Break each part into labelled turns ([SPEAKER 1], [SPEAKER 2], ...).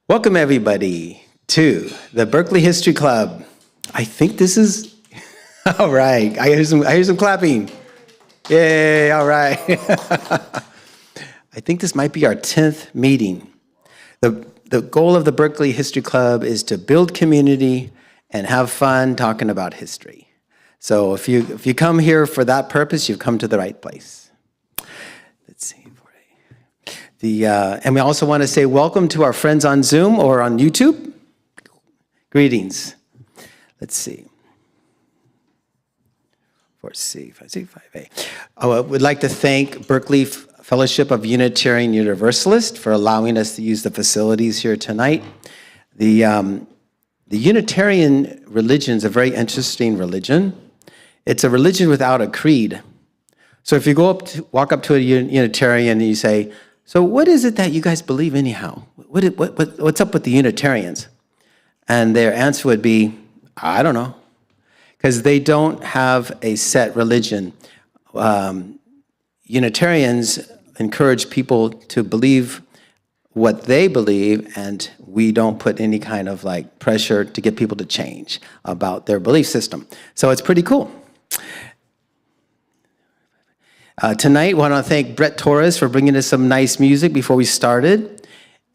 [SPEAKER 1] Welcome, everybody, to the Berkeley History Club. I think this is, all right, I hear some clapping. Yay, all right. I think this might be our 10th meeting. The goal of the Berkeley History Club is to build community and have fun talking about history. So if you come here for that purpose, you've come to the right place. Let's see. And we also want to say welcome to our friends on Zoom or on YouTube. Greetings. Let's see. 4C, 5C, 5A. I would like to thank Berkeley Fellowship of Unitarian Universalists for allowing us to use the facilities here tonight. The Unitarian religion is a very interesting religion. It's a religion without a creed. So if you walk up to a Unitarian and you say, "So what is it that you guys believe anyhow? What's up with the Unitarians?" And their answer would be, "I don't know," because they don't have a set religion. Unitarians encourage people to believe what they believe, and we don't put any kind of pressure to get people to change about their belief system. So it's pretty cool. Tonight, I want to thank Brett Torres for bringing us some nice music before we started,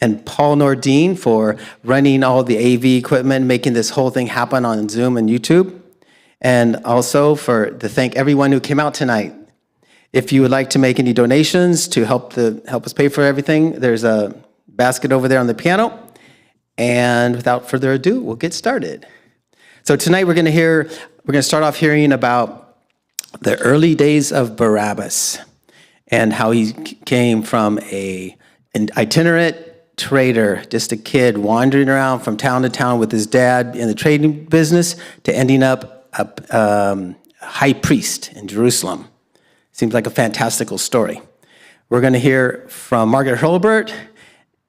[SPEAKER 1] and Paul Nordine for running all the AV equipment, making this whole thing happen on Zoom and YouTube, and also to thank everyone who came out tonight. If you would like to make any donations to help us pay for everything, there's a basket over there on the piano. And without further ado, we'll get started. So tonight we're going to start off hearing about the early days of Barabbas and how he came from an itinerant trader, just a kid wandering around from town to town with his dad in the trading business, to ending up a high priest in Jerusalem. Seems like a fantastical story. We're going to hear from Margaret Hurlbert,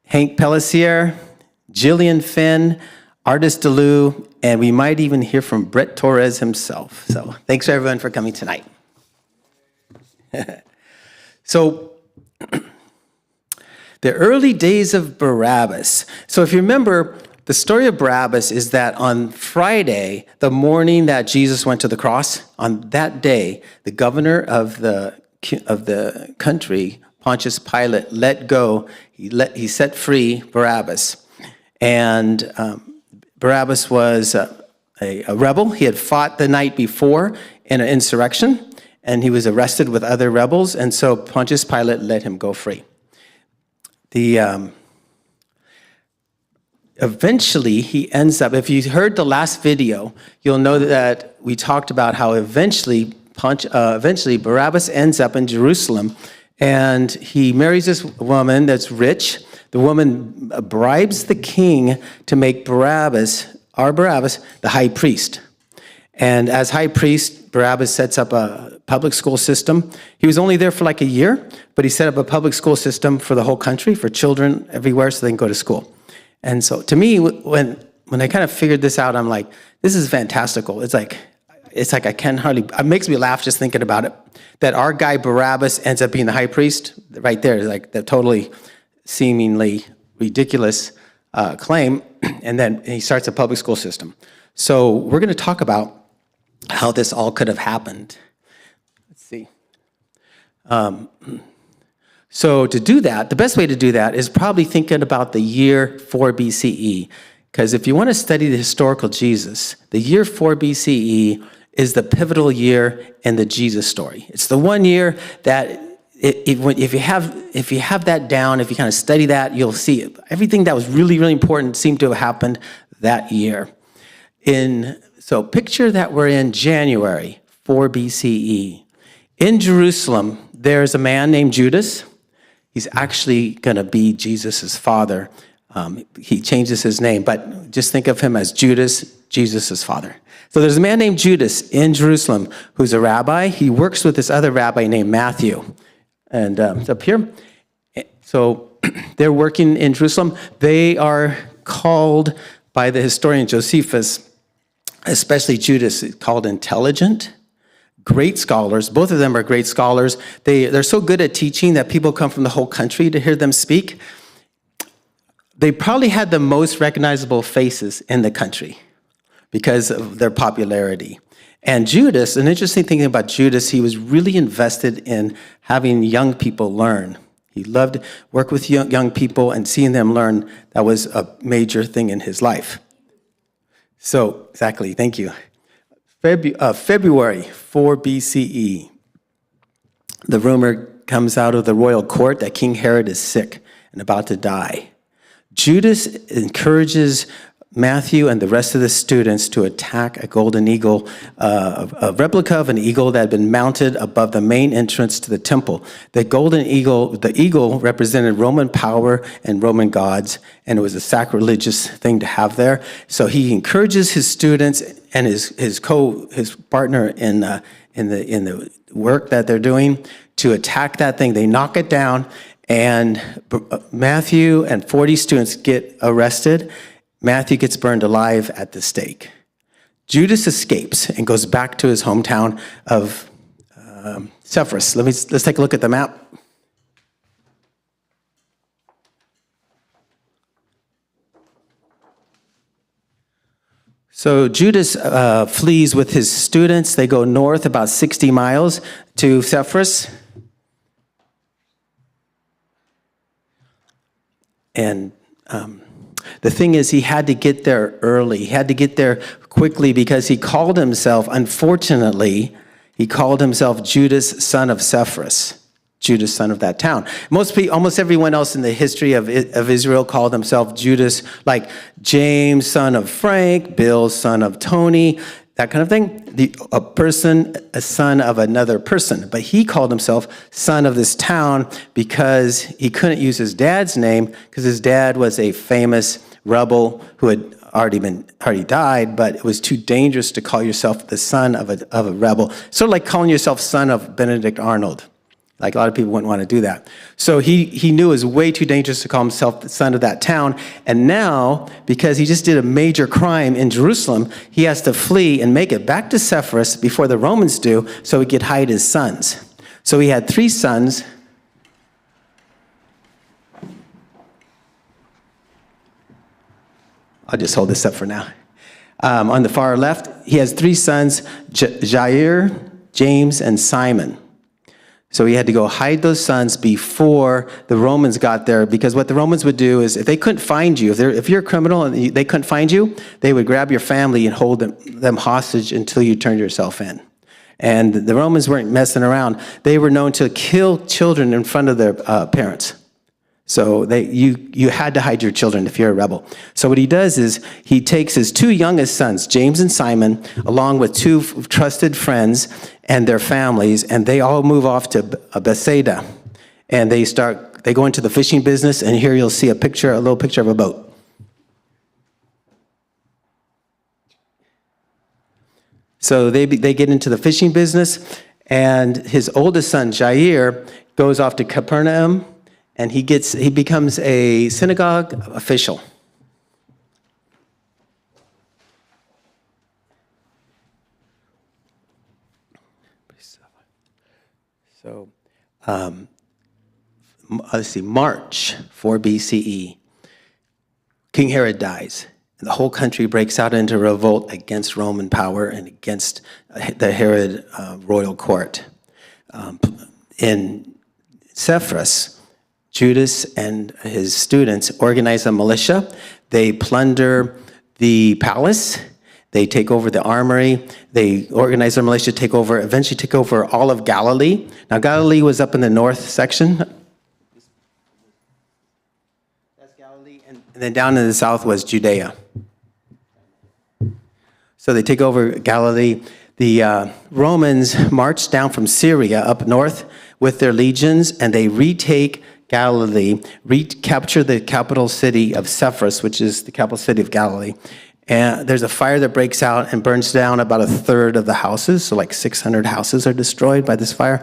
[SPEAKER 1] Hank Pellissier, Gillian Finn, Artis DeLu, and we might even hear from Brett Torres himself. So thanks everyone for coming tonight. So the early days of Barabbas. So if you remember, the story of Barabbas is that on Friday, the morning that Jesus went to the cross, on that day, the governor of the country, Pontius Pilate, let go. He set free Barabbas. And Barabbas was a rebel. He had fought the night before in an insurrection, and he was arrested with other rebels, and so Pontius Pilate let him go free. Eventually, he ends up, if you heard the last video, you'll know that we talked about how eventually Barabbas ends up in Jerusalem, and he marries this woman that's rich. The woman bribes the king to make Barabbas, the high priest. And as high priest, Barabbas sets up a public school system. He was only there for a year, but he set up a public school system for the whole country, for children everywhere, so they can go to school. And so to me, when I kind of figured this out, I'm like, this is fantastical. It's like I can hardly, it makes me laugh just thinking about it, that our guy Barabbas ends up being the high priest right there, the totally seemingly ridiculous claim, and then he starts a public school system. So we're going to talk about how this all could have happened. Let's see. So to do that, the best way to do that is probably thinking about the year 4 BCE, because if you want to study the historical Jesus, the year 4 BCE is the pivotal year in the Jesus story. It's the one year that if you have that down, if you kind of study that, you'll see it. Everything that was really, really important seemed to have happened that year. So picture that we're in January 4 BCE. In Jerusalem, there's a man named Judas. He's actually going to be Jesus' father. He changes his name, but just think of him as Judas, Jesus' father. So there's a man named Judas in Jerusalem who's a rabbi. He works with this other rabbi named Matthew. And it's up here. So they're working in Jerusalem. They are called by the historian Josephus, especially Judas, called intelligent, great scholars. Both of them are great scholars. They're so good at teaching that people come from the whole country to hear them speak. they probably had the most recognizable faces in the country because of their popularity. And Judas, an interesting thing about Judas, he was really invested in having young people learn. He loved to work with young people and seeing them learn. That was a major thing in his life. So, exactly, thank you. February 4 BCE, the rumor comes out of the royal court that King Herod is sick and about to die. Judas encourages Matthew and the rest of the students to attack a golden eagle, a replica of an eagle that had been mounted above the main entrance to the temple. The golden eagle, the eagle represented Roman power and Roman gods, and it was a sacrilegious thing to have there. So he encourages his students and his partner in the work that they're doing to attack that thing. They knock it down, and Matthew and 40 students get arrested. Matthew gets burned alive at the stake. Judas escapes and goes back to his hometown of Sepphoris. Let's take a look at the map. So Judas flees with his students. They go north about 60 miles to Sepphoris. And the thing is, he had to get there early. He had to get there quickly because he called himself, unfortunately, he called himself Judas, son of Sepphoris, Judas, son of that town. Almost everyone else in the history of Israel called himself Judas, like James, son of Frank, Bill, son of Tony, that kind of thing. A son of another person. But he called himself son of this town because he couldn't use his dad's name because his dad was a famous rebel who had already died, but it was too dangerous to call yourself the son of a rebel. Sort of like calling yourself son of Benedict Arnold. Like a lot of people wouldn't want to do that. So he knew it was way too dangerous to call himself the son of that town. And now, because he just did a major crime in Jerusalem, he has to flee and make it back to Sepphoris before the Romans do, so he could hide his sons. So he had 3 sons. I'll just hold this up for now. On the far left, he has 3 sons, Jair, James, and Simon. So he had to go hide those sons before the Romans got there, because what the Romans would do is if they couldn't find you, if you're a criminal and they couldn't find you, they would grab your family and hold them hostage until you turned yourself in. And the Romans weren't messing around. They were known to kill children in front of their parents. So you had to hide your children if you're a rebel. So what he does is he takes his 2 youngest sons, James and Simon, along with 2 trusted friends and their families, and they all move off to Bethsaida. And they go into the fishing business, and here you'll see a little picture of a boat. So they get into the fishing business, and his oldest son, Jair, goes off to Capernaum, and he becomes a synagogue official. So, let's see, March 4 BCE, King Herod dies. And the whole country breaks out into revolt against Roman power and against the Herod royal court. In Sepphoris, Judas and his students organize a militia. They plunder the palace. They take over the armory. They organize their militia to eventually take over all of Galilee. Now, Galilee was up in the north section. That's Galilee. And then down in the south was Judea. So they take over Galilee. The Romans march down from Syria up north with their legions, and they retake Galilee, recapture the capital city of Sepphoris, which is the capital city of Galilee. And there's a fire that breaks out and burns down about 1/3 of the houses. So like 600 houses are destroyed by this fire.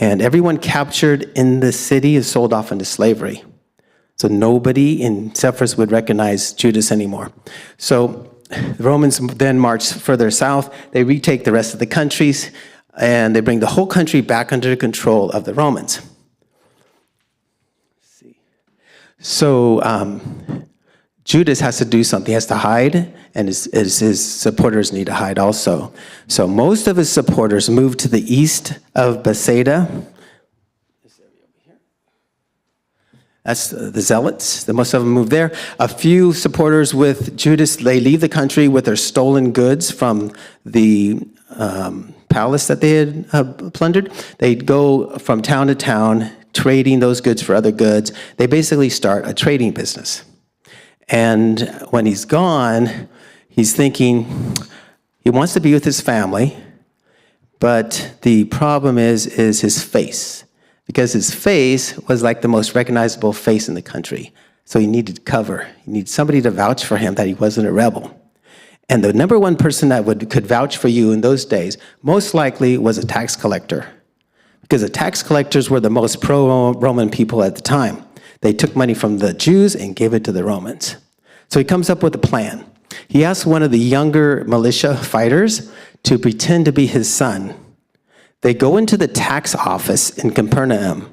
[SPEAKER 1] And everyone captured in the city is sold off into slavery. So nobody in Sepphoris would recognize Judas anymore. So the Romans then march further south. They retake the rest of the countries, and they bring the whole country back under the control of the Romans. So Judas has to do something. He has to hide, and his supporters need to hide also. So most of his supporters moved to the east of Bethsaida. That's the Zealots. Most of them moved there. A few supporters with Judas, they leave the country with their stolen goods from the palace that they had plundered. They'd go from town to town, trading those goods for other goods. They basically start a trading business. And when he's gone, he's thinking he wants to be with his family, but the problem is his face. Because his face was like the most recognizable face in the country. So he needed cover. He needed somebody to vouch for him that he wasn't a rebel. And the number one person that could vouch for you in those days, most likely was a tax collector. Because the tax collectors were the most pro-Roman people at the time. They took money from the Jews and gave it to the Romans. So he comes up with a plan. He asks one of the younger militia fighters to pretend to be his son. They go into the tax office in Capernaum,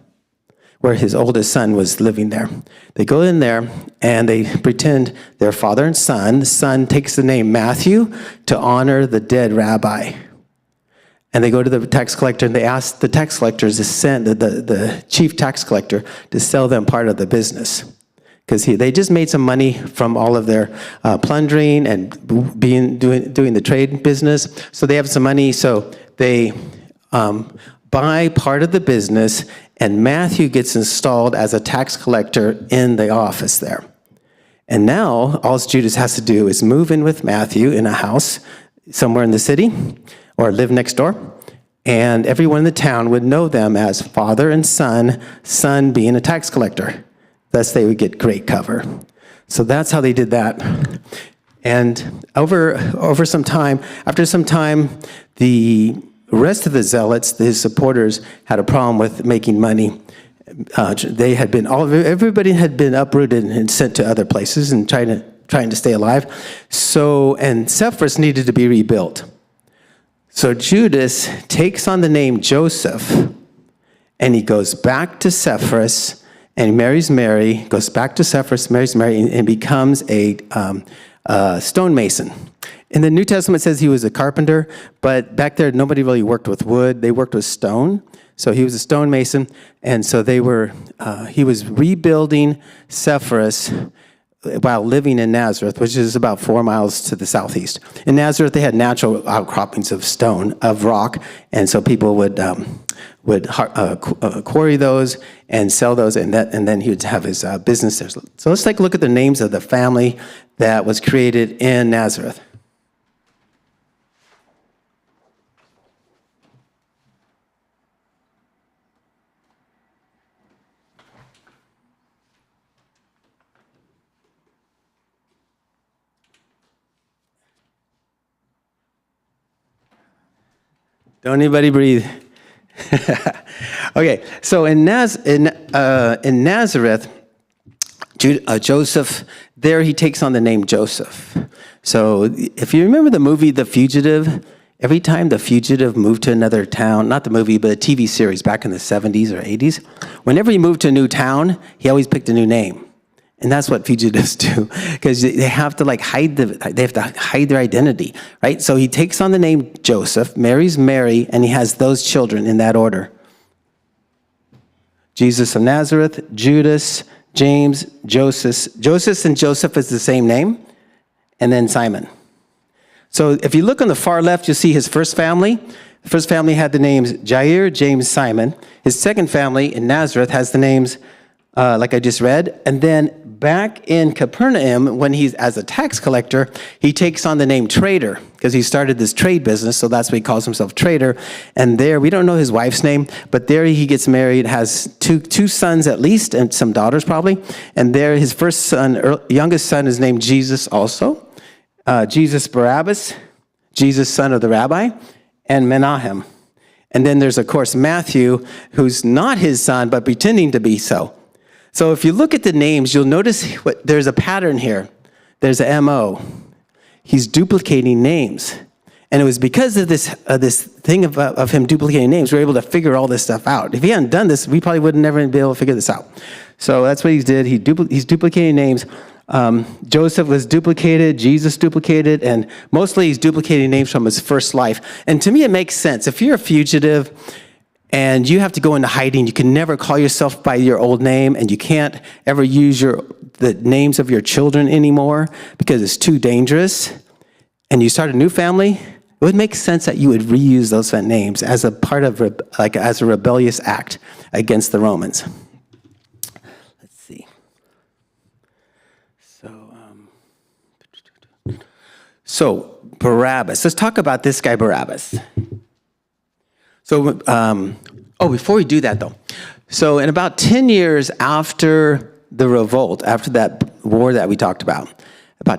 [SPEAKER 1] where his oldest son was living there. They go in there and they pretend they're father and son. The son takes the name Matthew to honor the dead rabbi. And they go to the tax collector and they ask the tax collectors to send the chief tax collector to sell them part of the business. Because they just made some money from all of their plundering and doing the trade business. So they have some money, so they buy part of the business, and Matthew gets installed as a tax collector in the office there. And now, all Judas has to do is move in with Matthew in a house somewhere in the city, or live next door, and everyone in the town would know them as father and son being a tax collector. Thus, they would get great cover. So that's how they did that. And after some time, the rest of the Zealots, his supporters, had a problem with making money. Everybody had been uprooted and sent to other places and trying to stay alive. And Sepphoris needed to be rebuilt. So Judas takes on the name Joseph, and he goes back to Sepphoris, and he marries Mary, goes back to Sepphoris, marries Mary, and becomes a stonemason. In the New Testament, it says he was a carpenter, but back there, nobody really worked with wood. They worked with stone. So he was a stonemason, and so he was rebuilding Sepphoris while living in Nazareth, which is about 4 miles to the southeast. In Nazareth, they had natural outcroppings of stone, of rock, and so people would quarry those and sell those, and then he would have his business there. So let's take a look at the names of the family that was created in Nazareth. Don't anybody breathe. Okay, so in Nazareth, Joseph, there he takes on the name Joseph. So if you remember the movie The Fugitive, every time the fugitive moved to another town, not the movie, but a TV series back in the 70s or 80s, whenever he moved to a new town, he always picked a new name. And that's what fugitives do, because they have to hide their identity, right? So he takes on the name Joseph, marries Mary, and he has those children in that order. Jesus of Nazareth, Judas, James, Joseph. Joseph and Joseph is the same name, and then Simon. So if you look on the far left, you'll see his first family. The first family had the names Jair, James, Simon. His second family in Nazareth has the names like I just read. And then back in Capernaum, when he's as a tax collector, he takes on the name Trader, because he started this trade business, so that's why he calls himself Trader. And there, we don't know his wife's name, but there he gets married, has two sons at least, and some daughters probably. And there, his first son, youngest son, is named Jesus also. Jesus Barabbas, Jesus, son of the rabbi, and Menahem. And then there's, of course, Matthew, who's not his son, but pretending to be so. So if you look at the names, you'll notice there's a pattern here. There's a MO. He's duplicating names. And it was because of this thing of him duplicating names, we were able to figure all this stuff out. If he hadn't done this, we probably would never be able to figure this out. So that's what he did. He's duplicating names. Joseph was duplicated, Jesus duplicated, and mostly he's duplicating names from his first life. And to me, it makes sense. If you're a fugitive and you have to go into hiding, you can never call yourself by your old name, and you can't ever use the names of your children anymore because it's too dangerous, and you start a new family, it would make sense that you would reuse those names as a part of, as a rebellious act against the Romans. Let's see. So Barabbas. Let's talk about this guy, Barabbas. So, before we do that, though. So in about 10 years after the revolt, after that war that we talked about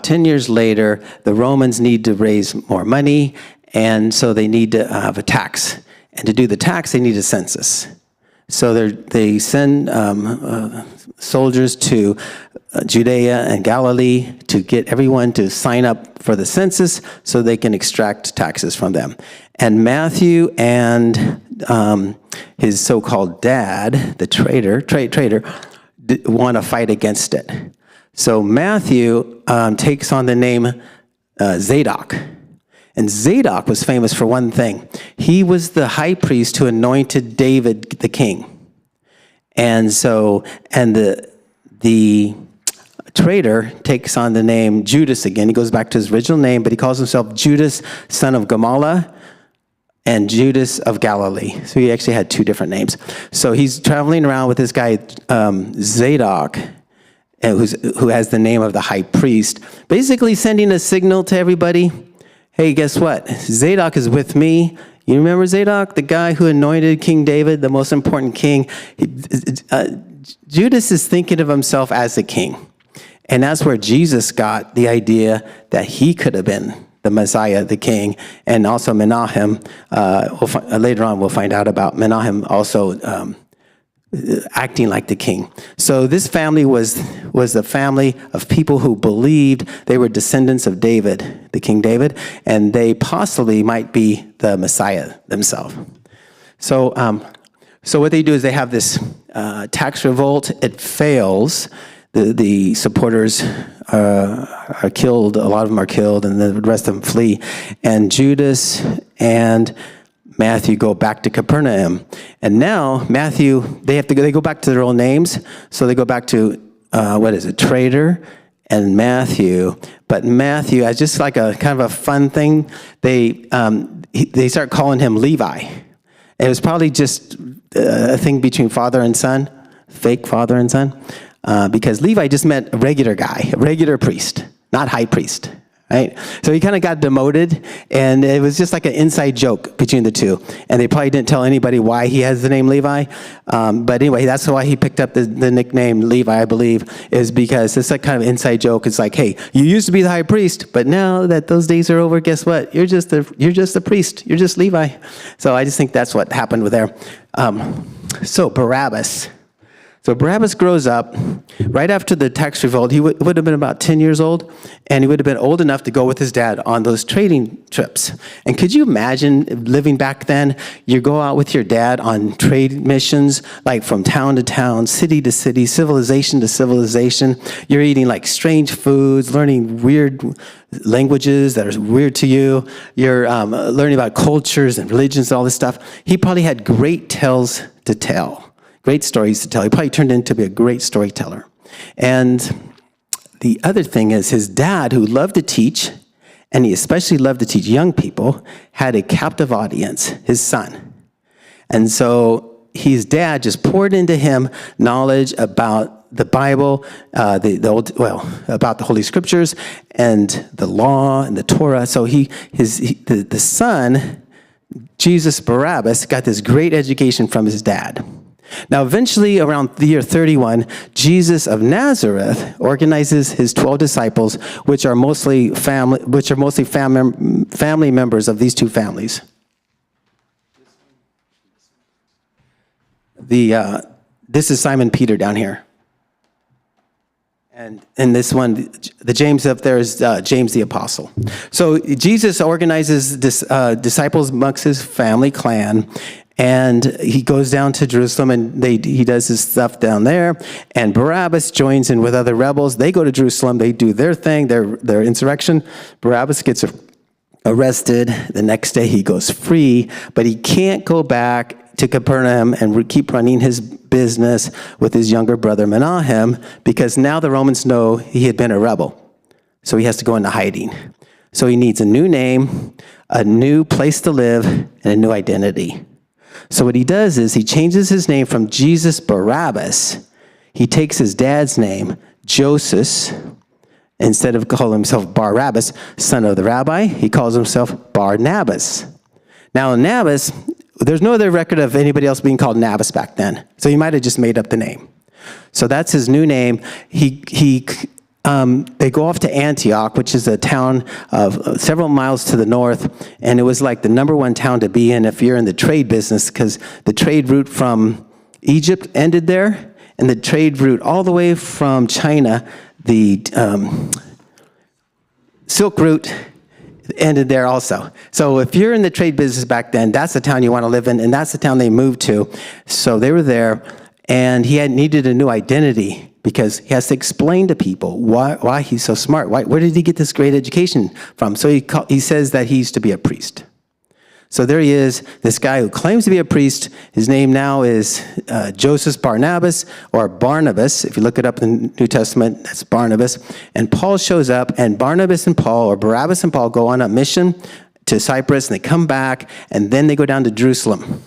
[SPEAKER 1] 10 years later, the Romans need to raise more money, and so they need to have a tax. And to do the tax, they need a census. So they send soldiers to Judea and Galilee to get everyone to sign up for the census so they can extract taxes from them. And Matthew and his so-called dad, the trader, want to fight against it. So Matthew takes on the name Zadok. And Zadok was famous for one thing. He was the high priest who anointed David the king. And the trader takes on the name Judas again. He goes back to his original name, but he calls himself Judas, son of Gamaliel, and Judas of Galilee. So he actually had two different names. So he's traveling around with this guy, Zadok, who has the name of the high priest, basically sending a signal to everybody. Hey, guess what? Zadok is with me. You remember Zadok, the guy who anointed King David, the most important king? Judas is thinking of himself as the king. And that's where Jesus got the idea that he could have been the Messiah, the king, and also Menahem. Later on, we'll find out about Menahem also acting like the king. So this family was the family of people who believed they were descendants of David, the King David, and they possibly might be the Messiah themselves. So what they do is they have this tax revolt. It fails. The supporters are killed. A lot of them are killed, and the rest of them flee. And Judas and Matthew go back to Capernaum. And now Matthew, they go back to their old names. So they go back to, Trader and Matthew. But Matthew, as just like a kind of a fun thing, they start calling him Levi. It was probably just a thing between father and son, fake father and son, because Levi just meant a regular guy, a regular priest, not high priest. Right? So he kind of got demoted, and it was just like an inside joke between the two. And they probably didn't tell anybody why he has the name Levi. But anyway, that's why he picked up the nickname Levi, I believe, is because it's a kind of inside joke. It's like, hey, you used to be the high priest, but now that those days are over, guess what? You're just a priest. You're just Levi. So I just think that's what happened with there. So Barabbas. So Barabbas grows up right after the tax revolt. He would have been about 10 years old, and he would have been old enough to go with his dad on those trading trips. And could you imagine living back then? You go out with your dad on trade missions, like from town to town, city to city, civilization to civilization. You're eating like strange foods, learning weird languages that are weird to you. You're learning about cultures and religions, all this stuff. He probably had great tales to tell. Great stories to tell. He probably turned into be a great storyteller. And the other thing is his dad, who loved to teach, and he especially loved to teach young people, had a captive audience, his son. And so his dad just poured into him knowledge about the Bible, about the Holy Scriptures, and the law and the Torah. So the son, Jesus Barabbas, got this great education from his dad. Now, eventually, around the year 31, Jesus of Nazareth organizes his 12 disciples, which are mostly family members of these two families. This is Simon Peter down here. And in this one, the James up there is James the Apostle. So Jesus organizes disciples amongst his family clan, And he goes down to Jerusalem, and he does his stuff down there. And Barabbas joins in with other rebels. They go to Jerusalem. They do their thing, their insurrection. Barabbas gets arrested. The next day he goes free, but he can't go back to Capernaum and keep running his business with his younger brother Menahem, because now the Romans know he had been a rebel. So he has to go into hiding. So he needs a new name, a new place to live, and a new identity. So what he does is he changes his name from Jesus Barabbas. He takes his dad's name, Josephus. Instead of calling himself Barabbas, son of the rabbi, he calls himself Barnabas. Now, Nabas, there's no other record of anybody else being called Nabas back then. So he might have just made up the name. So that's his new name. They go off to Antioch, which is a town of several miles to the north, and it was like the number one town to be in if you're in the trade business, because the trade route from Egypt ended there, and the trade route all the way from China, the Silk Route, ended there also. So if you're in the trade business back then, that's the town you want to live in, and that's the town they moved to. So they were there, and he had needed a new identity, because he has to explain to people why he's so smart. Where did he get this great education from? So he says that he used to be a priest. So there he is, this guy who claims to be a priest. His name now is Joseph Barnabas, or Barnabas. If you look it up in the New Testament, that's Barnabas. And Paul shows up, and Barnabas and Paul, or Barabbas and Paul, go on a mission to Cyprus, and they come back, and then they go down to Jerusalem.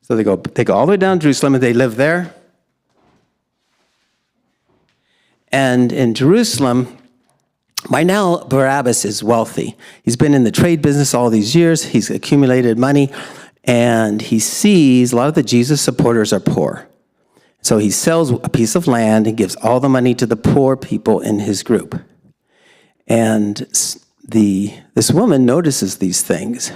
[SPEAKER 1] So they go all the way down to Jerusalem, and they live there. And in Jerusalem, by now, Barabbas is wealthy. He's been in the trade business all these years. He's accumulated money, and he sees a lot of the Jesus supporters are poor. So he sells a piece of land and gives all the money to the poor people in his group. And this woman notices these things.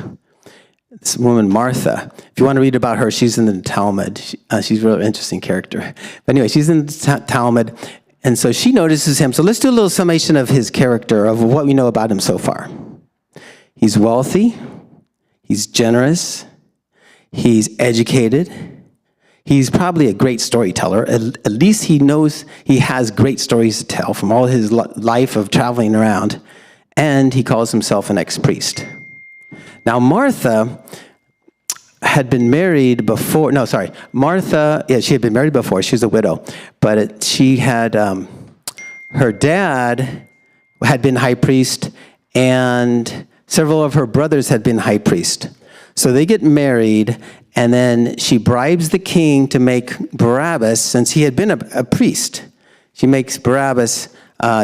[SPEAKER 1] This woman, Martha, if you want to read about her, she's in the Talmud. She's a really interesting character. But anyway, she's in the Talmud, and so she notices him. So let's do a little summation of his character, of what we know about him so far. He's wealthy. He's generous. He's educated. He's probably a great storyteller. At least he knows he has great stories to tell from all his life of traveling around. And he calls himself an ex-priest. Now, Martha had been married before. No, sorry. Martha, she had been married before. She was a widow. But she had, her dad had been high priest, and several of her brothers had been high priest. So they get married, and then she bribes the king to make Barabbas, since he had been a priest. She makes Barabbas,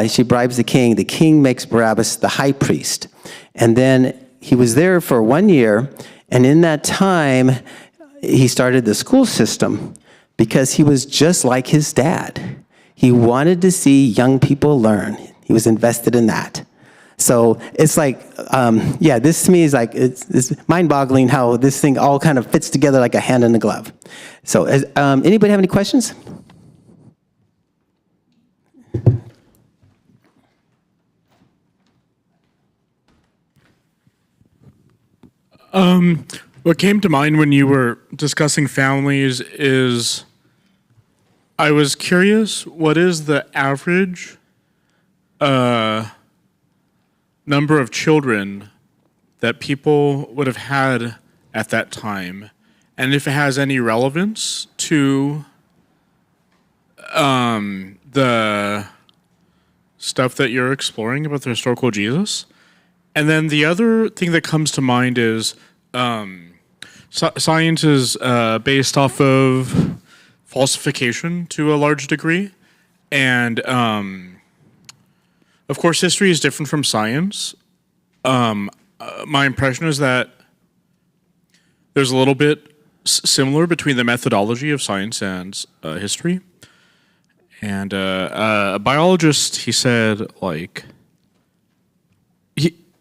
[SPEAKER 1] she bribes the king. The king makes Barabbas the high priest. And then he was there for 1 year, and in that time, he started the school system because he was just like his dad. He wanted to see young people learn. He was invested in that. So it's like, this to me is like, it's mind-boggling how this thing all kind of fits together like a hand in a glove. So anybody have any questions?
[SPEAKER 2] What came to mind when you were discussing families is, I was curious, what is the average number of children that people would have had at that time, and if it has any relevance to the stuff that you're exploring about the historical Jesus? And then the other thing that comes to mind is science is based off of falsification to a large degree. And of course, history is different from science. My impression is that there's a little bit similar between the methodology of science and history. And a biologist, he said, like,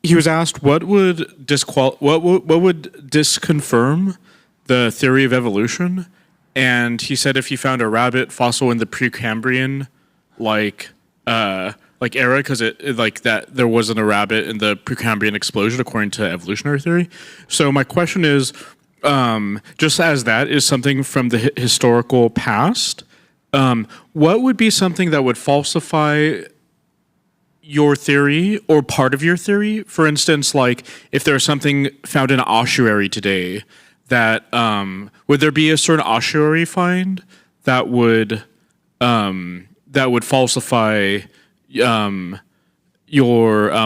[SPEAKER 2] he was asked what would disconfirm the theory of evolution, and he said if you found a rabbit fossil in the Precambrian, like like era because it like that there wasn't a rabbit in the Precambrian explosion according to evolutionary theory. So my question is, just as that is something from the historical past, what would be something that would falsify your theory or part of your theory? For instance, like if there's something found in an ossuary today, that would there be a certain ossuary find that would falsify your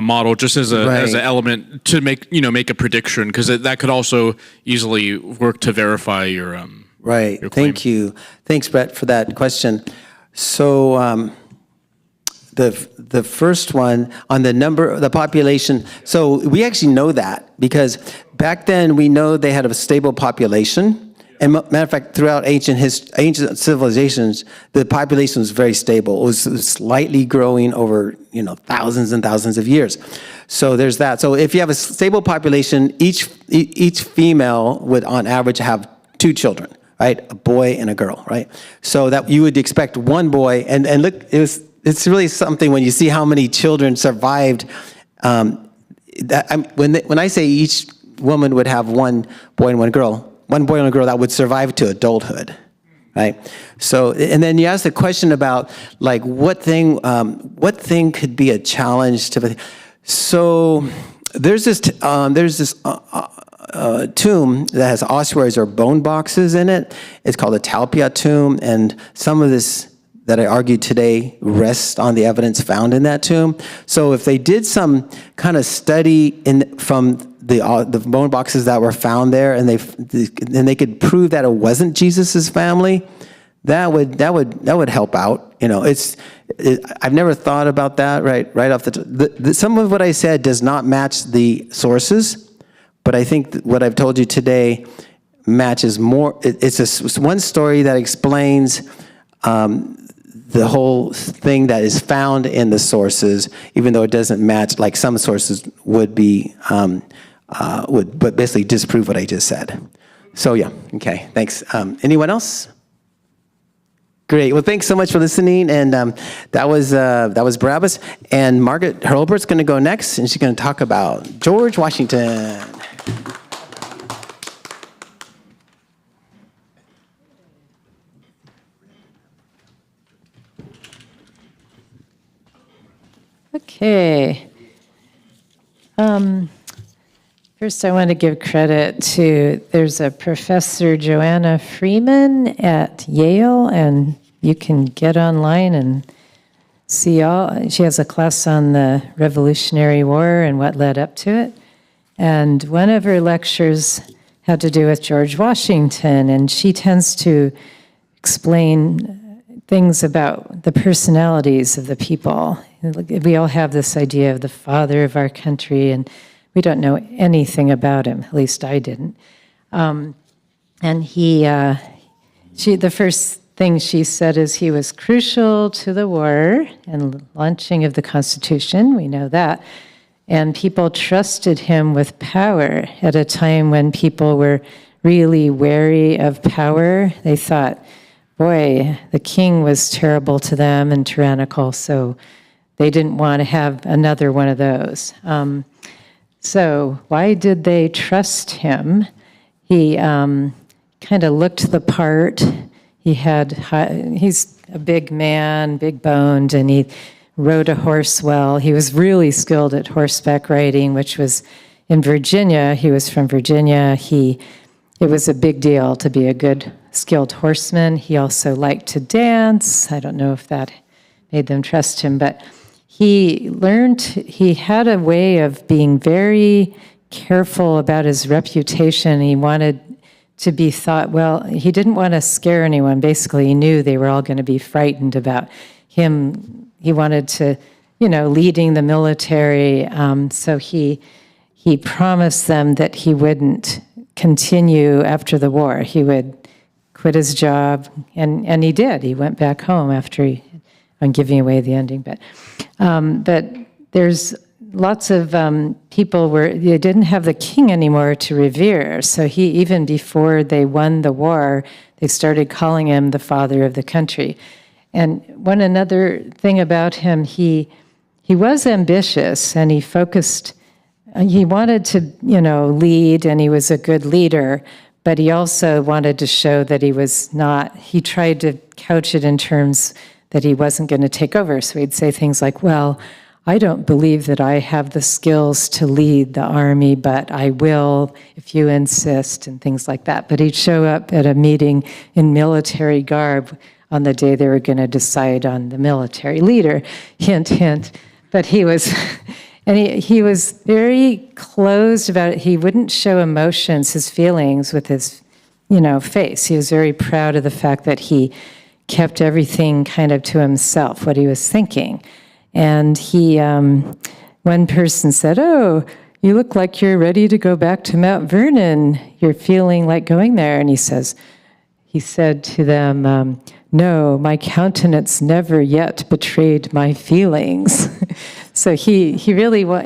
[SPEAKER 2] model just as an element to make a prediction, because that could also easily work to verify your
[SPEAKER 1] right.
[SPEAKER 2] Your claim.
[SPEAKER 1] Thank you. Thanks, Brett, for that question. So the first one on the population. So we actually know that because back then we know they had a stable population. And matter of fact, throughout ancient civilizations, the population was very stable. It was slightly growing over, thousands and thousands of years. So there's that. So if you have a stable population, each female would, on average, have 2 children, right? A boy and a girl, right? So that you would expect one boy, and look, it's really something when you see how many children survived. When I say each woman would have one boy and one girl that would survive to adulthood, right? So, and then you asked the question about like what thing could be a challenge to the. So there's this tomb that has ossuaries or bone boxes in it. It's called a Talpia tomb, and some of this that I argued today rests on the evidence found in that tomb. So if they did some kind of study from the bone boxes that were found there, and they could prove that it wasn't Jesus's family, that would help out. I've never thought about that right off the some of what I said does not match the sources, but I think what I've told you today matches more. It's one story that explains the whole thing that is found in the sources, even though it doesn't match like some sources would be, but basically disprove what I just said. So yeah, okay, thanks. Anyone else? Great. Well, thanks so much for listening. And that was Barabbas. And Margaret Hurlbert's going to go next, and she's going to talk about George Washington.
[SPEAKER 3] Okay. First, I want to give credit to, there's a Professor Joanna Freeman at Yale, and you can get online and see she has a class on the Revolutionary War and what led up to it. And one of her lectures had to do with George Washington, and she tends to explain things about the personalities of the people. We all have this idea of the father of our country, and we don't know anything about him. At least I didn't. And the first thing she said is he was crucial to the war and launching of the Constitution. We know that. And people trusted him with power at a time when people were really wary of power. They thought, boy, the king was terrible to them and tyrannical, so they didn't want to have another one of those. So why did they trust him? He kind of looked the part. He's a big man, big-boned, and he rode a horse well. He was really skilled at horseback riding, which was in Virginia. He was from Virginia. It was a big deal to be a good, skilled horseman. He also liked to dance. I don't know if that made them trust him, but he had a way of being very careful about his reputation. He wanted to be thought, well, he didn't want to scare anyone. Basically, he knew they were all going to be frightened about him. He wanted to, leading the military. So he promised them that he wouldn't continue after the war. He would quit his job, and he did. He went back home after I'm giving away the ending, but there's lots of people they didn't have the king anymore to revere. So even before they won the war, they started calling him the father of the country. And another thing about him, he he was ambitious, and he wanted to, lead, and he was a good leader, but he also wanted to show that he tried to couch it in terms that he wasn't going to take over. So he'd say things like, well, I don't believe that I have the skills to lead the army, but I will if you insist, and things like that. But he'd show up at a meeting in military garb on the day they were going to decide on the military leader. Hint, hint. But he was, and he was very closed about it. He wouldn't show emotions, his feelings, with his, face. He was very proud of the fact that he kept everything kind of to himself, what he was thinking. And one person said, "Oh, you look like you're ready to go back to Mount Vernon. You're feeling like going there." And he said to them, "No, my countenance never yet betrayed my feelings." So he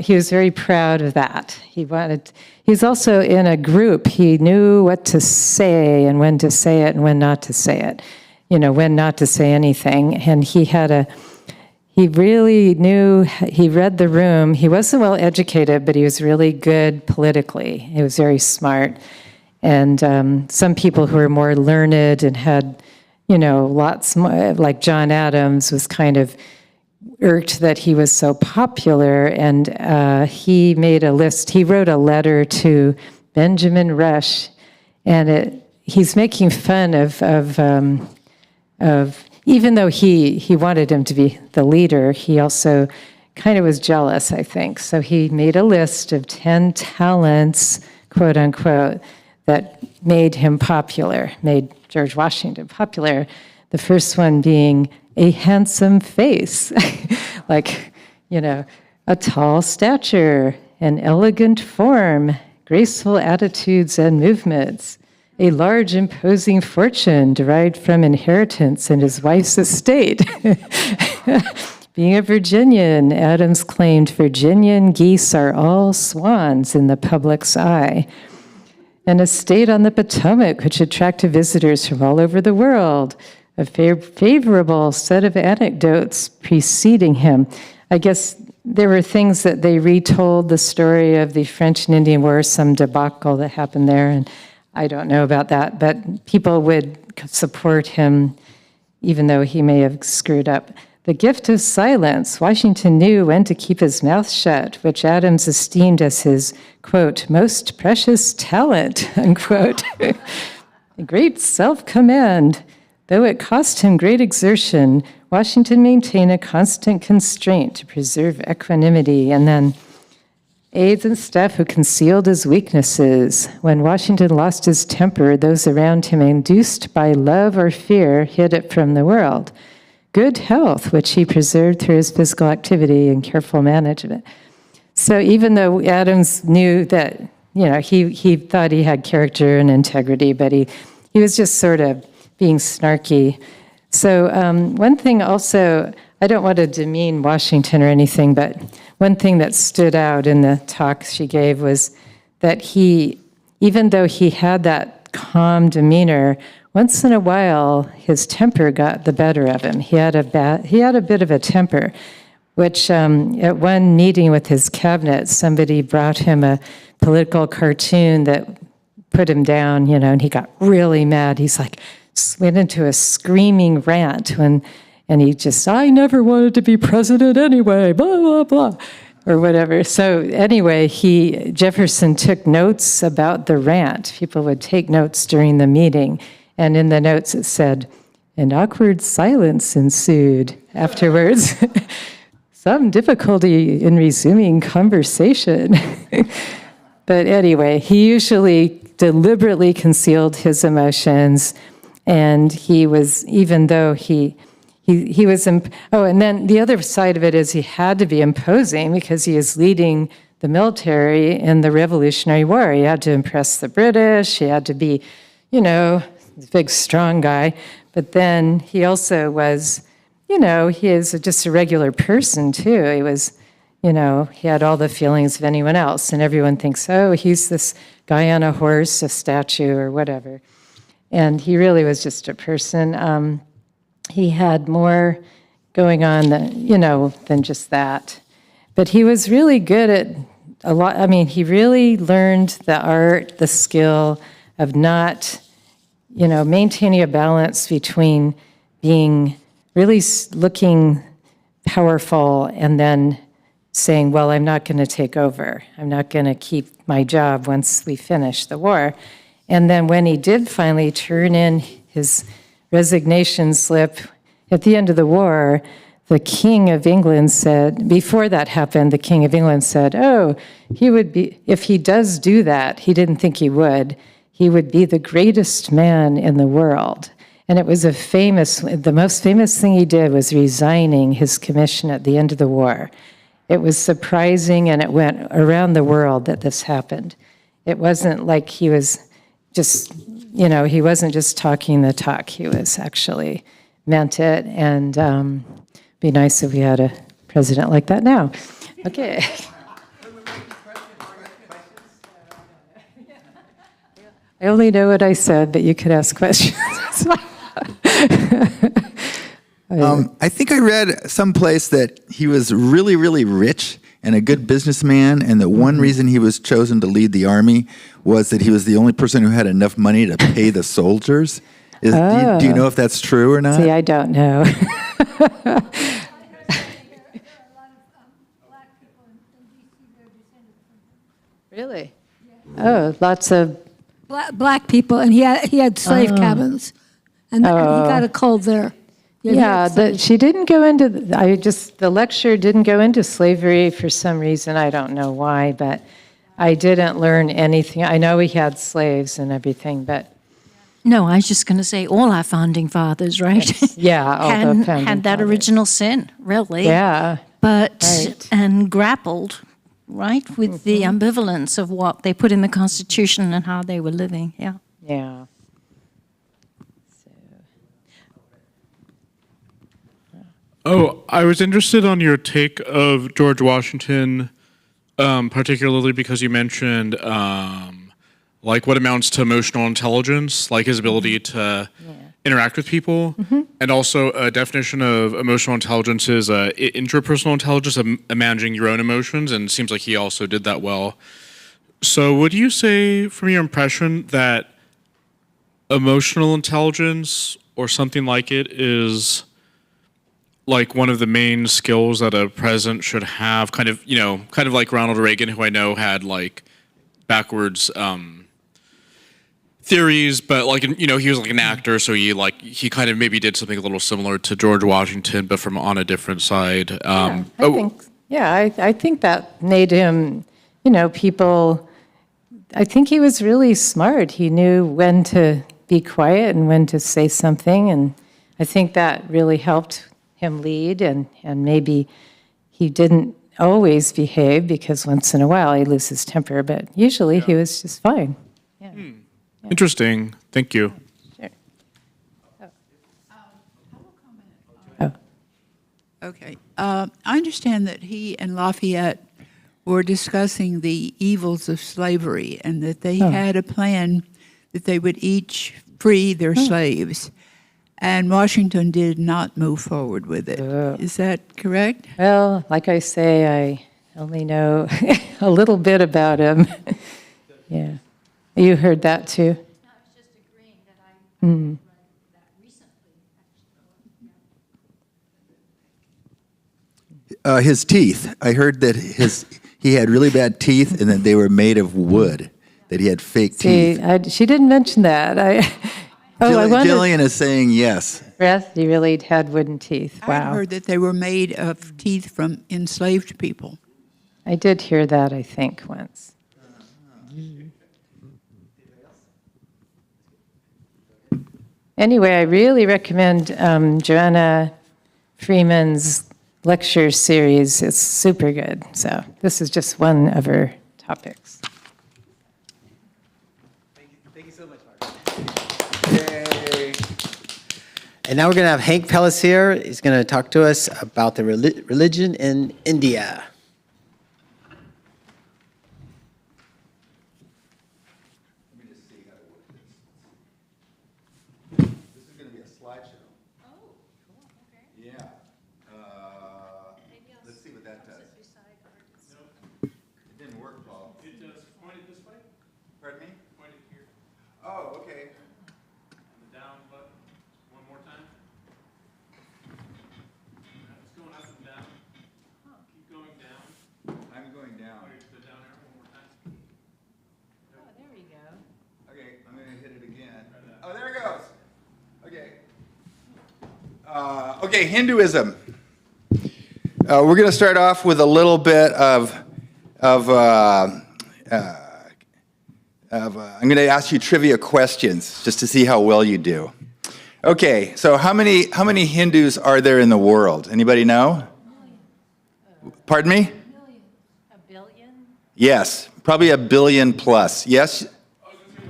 [SPEAKER 3] was very proud of that. He was also in a group. He knew what to say and when to say it and when not to say it. When not to say anything. And he really knew, he read the room. He wasn't well educated, but he was really good politically. He was very smart. And some people who were more learned and had, lots more, like John Adams was kind of irked that he was so popular. And he made a list. He wrote a letter to Benjamin Rush. And he's making fun of even though he wanted him to be the leader, he also kind of was jealous, I think. So he made a list of 10 talents, quote unquote, that made him popular, made George Washington popular. The first one being a handsome face, like, a tall stature, an elegant form, graceful attitudes and movements, a large, imposing fortune derived from inheritance and his wife's estate. Being a Virginian, Adams claimed Virginian geese are all swans in the public's eye. An estate on the Potomac, which attracted visitors from all over the world. A favorable set of anecdotes preceding him. I guess there were things that they retold the story of the French and Indian War, some debacle that happened there, and I don't know about that, but people would support him even though he may have screwed up. The gift of silence. Washington knew when to keep his mouth shut, which Adams esteemed as his, quote, most precious talent, unquote. A great self-command. Though it cost him great exertion, Washington maintained a constant constraint to preserve equanimity. And then aides and staff who concealed his weaknesses. When Washington lost his temper, those around him, induced by love or fear, hid it from the world. Good health, which he preserved through his physical activity and careful management. So even though Adams knew that, he thought he had character and integrity, but he was just sort of being snarky. So one thing also, I don't want to demean Washington or anything, but one thing that stood out in the talk she gave was that even though he had that calm demeanor, once in a while his temper got the better of him. He had a bit of a temper, which at one meeting with his cabinet, somebody brought him a political cartoon that put him down, and he got really mad. He's like, went into a screaming rant and he just, I never wanted to be president anyway, blah, blah, blah, or whatever. So anyway, Jefferson took notes about the rant. People would take notes during the meeting. And in the notes it said, an awkward silence ensued afterwards. Some difficulty in resuming conversation. But anyway, he usually deliberately concealed his emotions. And he was, even though he was, and then the other side of it is he had to be imposing because he is leading the military in the Revolutionary War. He had to impress the British. He had to be, the big, strong guy. But then he also was, he is just a regular person, too. He was, he had all the feelings of anyone else. And everyone thinks, oh, he's this guy on a horse, a statue, or whatever. And he really was just a person. He had more going on than just that. But he was really good at a lot. I mean, he really learned the art, the skill of not, maintaining a balance between being really looking powerful and then saying, well, I'm not going to take over. I'm not going to keep my job once we finish the war. And then when he did finally turn in his resignation slip at the end of the war, the King of England said, before that happened, the King of England said, oh, he would be, if he does do that, he didn't think he would be the greatest man in the world. And it was the most famous thing he did was resigning his commission at the end of the war. It was surprising, and it went around the world that this happened. It wasn't like he was just, he wasn't just talking the talk. He was actually meant it, and it'd be nice if we had a president like that now. Okay. I only know what I said, but you could ask questions.
[SPEAKER 4] I think I read someplace that he was really, really rich and a good businessman, and that one reason he was chosen to lead the army was that he was the only person who had enough money to pay the soldiers. Do you know if that's true or not?
[SPEAKER 3] See, I don't know. Really? Oh, lots of
[SPEAKER 5] black people, and he had slave cabins, and he got a cold there.
[SPEAKER 3] She didn't go into, the lecture didn't go into slavery for some reason. I don't know why, but I didn't learn anything. I know we had slaves and everything, but.
[SPEAKER 6] No, I was just going to say all our founding fathers, right? Had that original sin, really.
[SPEAKER 3] Yeah.
[SPEAKER 6] But,
[SPEAKER 3] right.
[SPEAKER 6] And grappled, right, with the ambivalence of what they put in the Constitution and how they were living, yeah.
[SPEAKER 3] Yeah.
[SPEAKER 2] Oh, I was interested on your take of George Washington, particularly because you mentioned what amounts to emotional intelligence, like his ability to interact with people, and also a definition of emotional intelligence is interpersonal intelligence, of managing your own emotions, and it seems like he also did that well. So would you say, from your impression, that emotional intelligence or something like it is like one of the main skills that a president should have, kind of like Ronald Reagan, who I know had like backwards theories, but he was like an actor, so he kind of maybe did something a little similar to George Washington, but from on a different side.
[SPEAKER 3] I think that made him, I think he was really smart. He knew when to be quiet and when to say something, and I think that really helped him lead, and maybe he didn't always behave because once in a while he loses his temper, but usually he was just fine. Yeah.
[SPEAKER 2] Interesting. Thank you.
[SPEAKER 3] Sure.
[SPEAKER 7] Okay. I understand that he and Lafayette were discussing the evils of slavery, and that they had a plan that they would each free their slaves. And Washington did not move forward with it. Is that correct?
[SPEAKER 3] Well, like I say, I only know a little bit about him. Yeah. You heard that too?
[SPEAKER 6] I was just agreeing that I read that recently.
[SPEAKER 4] His teeth. I heard that he had really bad teeth, and that they were made of wood. That he had fake teeth.
[SPEAKER 3] She didn't mention that.
[SPEAKER 4] Jillian is saying yes.
[SPEAKER 3] Breath, he really had wooden teeth. Wow.
[SPEAKER 7] I heard that they were made of teeth from enslaved people.
[SPEAKER 3] I did hear that, I think, once. Anyway, I really recommend Joanna Freeman's lecture series. It's super good. So this is just one of her topics.
[SPEAKER 1] Thank you so much, Mark. Yay. And now we're going to have Hank Pellissier. He's going to talk to us about the religion in India.
[SPEAKER 4] Yeah. Let's see what that does. Pardon me? Oh, okay.
[SPEAKER 2] The down button. One more time. It's going up and down. Keep going down.
[SPEAKER 4] I'm going down.
[SPEAKER 2] The down arrow one more time.
[SPEAKER 3] Oh, there we go.
[SPEAKER 4] Okay, I'm going to hit it again. Oh, there it goes. Okay. Okay, Hinduism. We're going to start off with a little bit of I'm going to ask you trivia questions just to see how well you do. Okay, so how many Hindus are there in the world? Anybody know? Pardon me?
[SPEAKER 3] A billion?
[SPEAKER 4] Yes, probably 1 billion plus. Yes?
[SPEAKER 2] I was going to say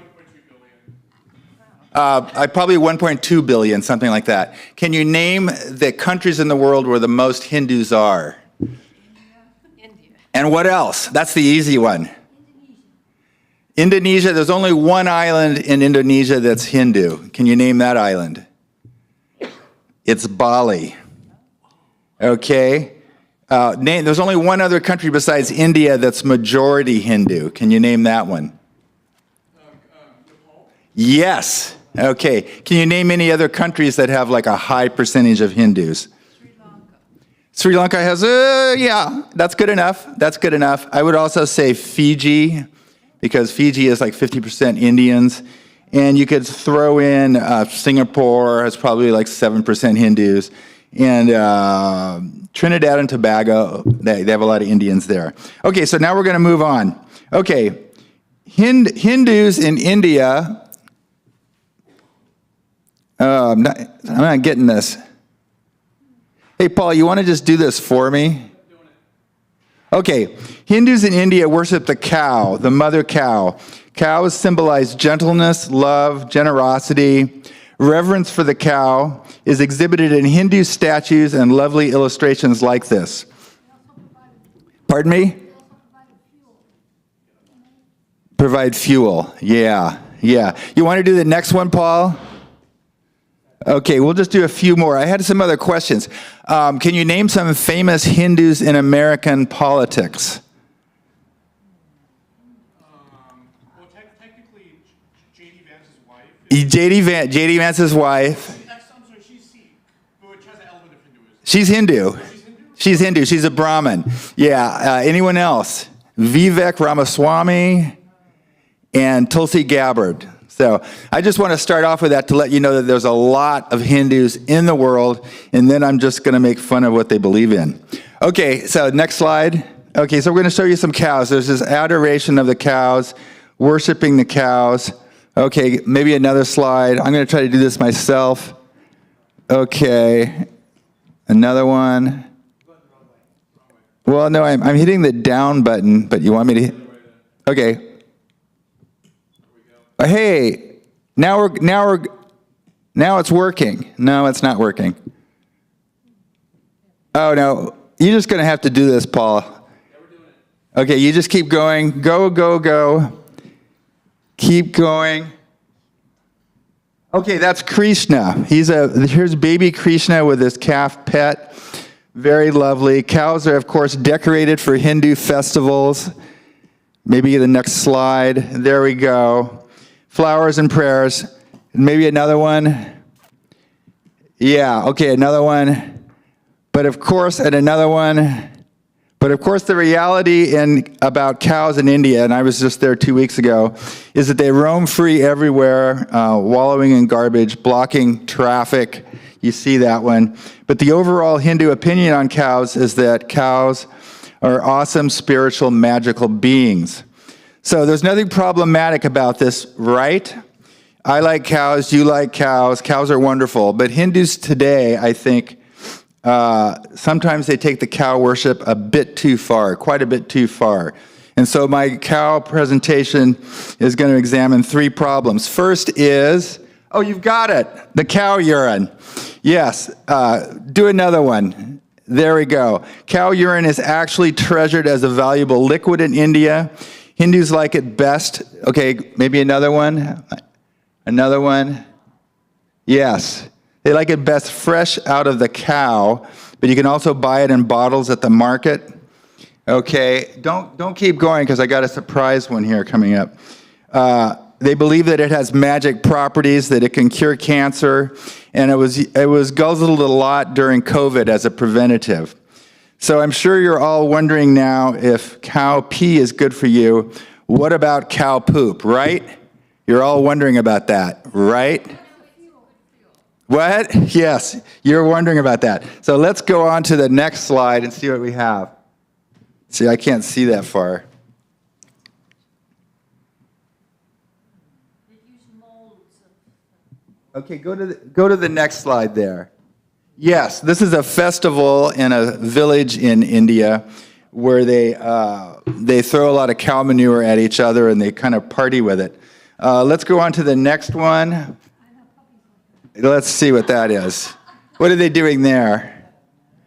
[SPEAKER 2] 1.2 billion.
[SPEAKER 4] Probably 1.2 billion, something like that. Can you name the countries in the world where the most Hindus are?
[SPEAKER 3] India.
[SPEAKER 4] And what else? That's the easy one. Indonesia, there's only one island in Indonesia that's Hindu. Can you name that island? It's Bali. Okay. There's only one other country besides India that's majority Hindu. Can you name that one?
[SPEAKER 2] Nepal?
[SPEAKER 4] Yes. Okay. Can you name any other countries that have like a high percentage of Hindus? Sri Lanka has, yeah, that's good enough. That's good enough. I would also say Fiji, because Fiji is like 50% Indians. And you could throw in Singapore has probably like 7% Hindus. And Trinidad and Tobago, they have a lot of Indians there. Okay, so now we're going to move on. Okay, Hindus in India, I'm not getting this. Hey, Paul, you want to just do this for me? Okay, Hindus in India worship the cow, the mother cow. Cows symbolize gentleness, love, generosity. Reverence for the cow is exhibited in Hindu statues and lovely illustrations like this. Pardon me? Provide fuel. Yeah. You want to do the next one, Paul? Okay, we'll just do a few more. I had some other questions. Can you name some famous Hindus in American politics?
[SPEAKER 2] Well, technically, J.D. Vance's wife.
[SPEAKER 4] J.D. Vance's wife.
[SPEAKER 2] I'm sorry, she's C. But it has an element of Hinduism.
[SPEAKER 4] She's Hindu. She's Hindu. She's a Brahmin. Yeah. Anyone else? Vivek Ramaswamy and Tulsi Gabbard. So I just want to start off with that to let you know that there's a lot of Hindus in the world, and then I'm just going to make fun of what they believe in. Okay, so next slide. Okay, so we're going to show you some cows. There's this adoration of the cows, worshiping the cows. Okay, maybe another slide. I'm going to try to do this myself. Okay, another one. Well, no, I'm hitting the down button, but you want me to hit? Okay. Hey, now it's working. No, it's not working. Oh no, you're just gonna have to do this, Paul. Okay, you just keep going. Go. Keep going. Okay, that's Krishna. Here's baby Krishna with his calf pet. Very lovely. Cows are, of course, decorated for Hindu festivals. Maybe the next slide. There we go. Flowers and prayers. Maybe another one. Yeah, okay, another one. But of course, another one. But of course, the reality about cows in India, and I was just there 2 weeks ago, is that they roam free everywhere, wallowing in garbage, blocking traffic. You see that one. But the overall Hindu opinion on cows is that cows are awesome, spiritual, magical beings. So there's nothing problematic about this, right? I like cows, you like cows, cows are wonderful. But Hindus today, I think, sometimes they take the cow worship a bit too far, quite a bit too far. And so my cow presentation is going to examine 3 problems. First is, oh, you've got it, the cow urine. Yes, do another one. There we go. Cow urine is actually treasured as a valuable liquid in India. Hindus like it best. Okay, maybe another one. Another one. Yes. They like it best fresh out of the cow, but you can also buy it in bottles at the market. Okay, don't keep going because I got a surprise one here coming up. They believe that it has magic properties, that it can cure cancer, and it was guzzled a lot during COVID as a preventative. So I'm sure you're all wondering now if cow pee is good for you. What about cow poop, right? You're all wondering about that, right? What? Yes, you're wondering about that. So let's go on to the next slide and see what we have. See, I can't see that far. Okay, go to the next slide there. Yes, this is a festival in a village in India where they throw a lot of cow manure at each other and they kind of party with it. Let's go on to the next one. Let's see what that is. What are they doing there?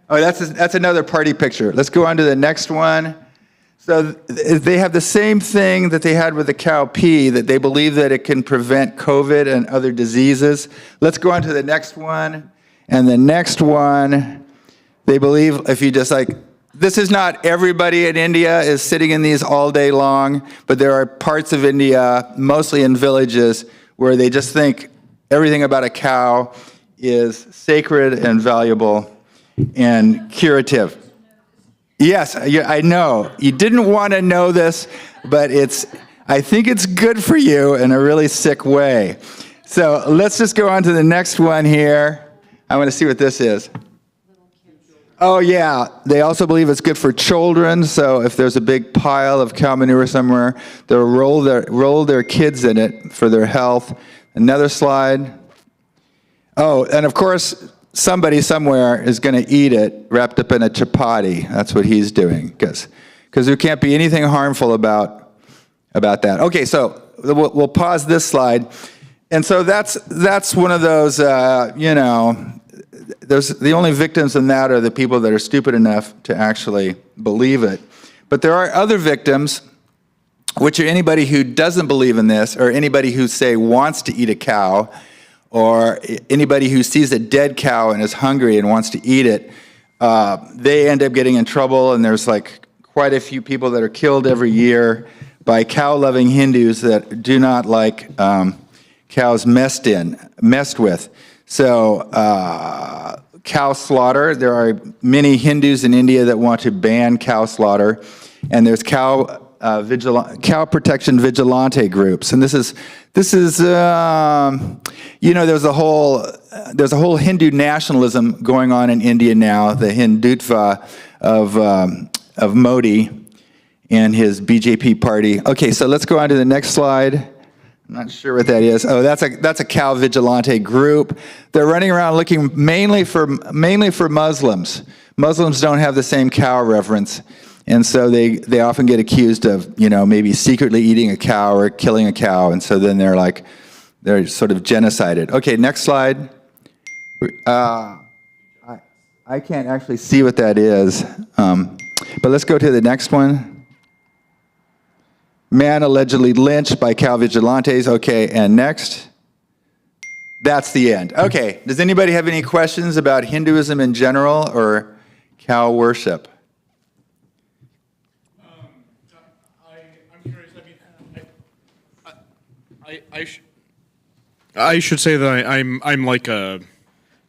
[SPEAKER 4] Oh, that's another party picture. Let's go on to the next one. So they have the same thing that they had with the cow pee, that they believe that it can prevent COVID and other diseases. Let's go on to the next one. And the next one, they believe if you just this is not everybody in India is sitting in these all day long, but there are parts of India, mostly in villages, where they just think everything about a cow is sacred and valuable and curative. Yes, I know. You didn't want to know this, but I think it's good for you in a really sick way. So let's just go on to the next one here. I want to see what this is. Oh, yeah. They also believe it's good for children. So if there's a big pile of cow manure somewhere, they'll roll their kids in it for their health. Another slide. Oh, and of course, somebody somewhere is going to eat it wrapped up in a chapati. That's what he's doing, because there can't be anything harmful about that. Okay, so we'll pause this slide. And so that's one of those, the only victims in that are the people that are stupid enough to actually believe it. But there are other victims, which are anybody who doesn't believe in this, or anybody who, say, wants to eat a cow, or anybody who sees a dead cow and is hungry and wants to eat it. They end up getting in trouble, and there's quite a few people that are killed every year by cow-loving Hindus that do not like cows messed with. So cow slaughter, there are many Hindus in India that want to ban cow slaughter, and there's cow protection vigilante groups, and this is there's a whole Hindu nationalism going on in India now, the Hindutva of Modi and his BJP party. Okay, so let's go on to the next slide. I'm not sure what that is. Oh, that's a cow vigilante group. They're running around looking mainly for Muslims. Muslims don't have the same cow reverence, and so they often get accused of maybe secretly eating a cow or killing a cow, and so then they're sort of genocided. Okay, next slide. I can't actually see what that is, but let's go to the next one. Man allegedly lynched by cow vigilantes. Okay, and next. That's the end. Okay, does anybody have any questions about Hinduism in general or cow worship?
[SPEAKER 2] I'm curious. I should say that I'm like a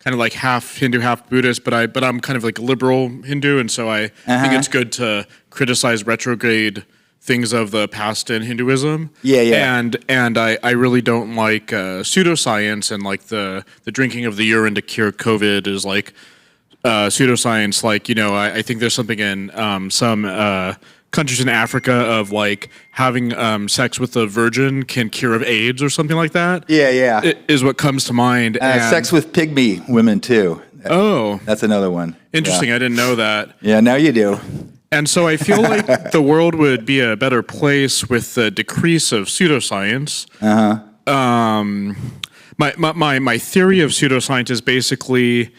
[SPEAKER 2] kind of like half Hindu, half Buddhist, but I'm kind of like a liberal Hindu, and so I think it's good to criticize retrograde things of the past in Hinduism.
[SPEAKER 4] Yeah.
[SPEAKER 2] And I really don't like pseudoscience, and the drinking of the urine to cure COVID is pseudoscience. I think there's something in some countries in Africa of having sex with a virgin can cure of AIDS or something like that.
[SPEAKER 4] Yeah.
[SPEAKER 2] It is what comes to mind.
[SPEAKER 4] Sex with pygmy women too.
[SPEAKER 2] Oh,
[SPEAKER 4] that's another one.
[SPEAKER 2] Interesting.
[SPEAKER 4] Yeah.
[SPEAKER 2] I didn't know that.
[SPEAKER 4] Yeah, now you do.
[SPEAKER 2] And so I feel like the world would be a better place with the decrease of pseudoscience. My theory of pseudoscience is basically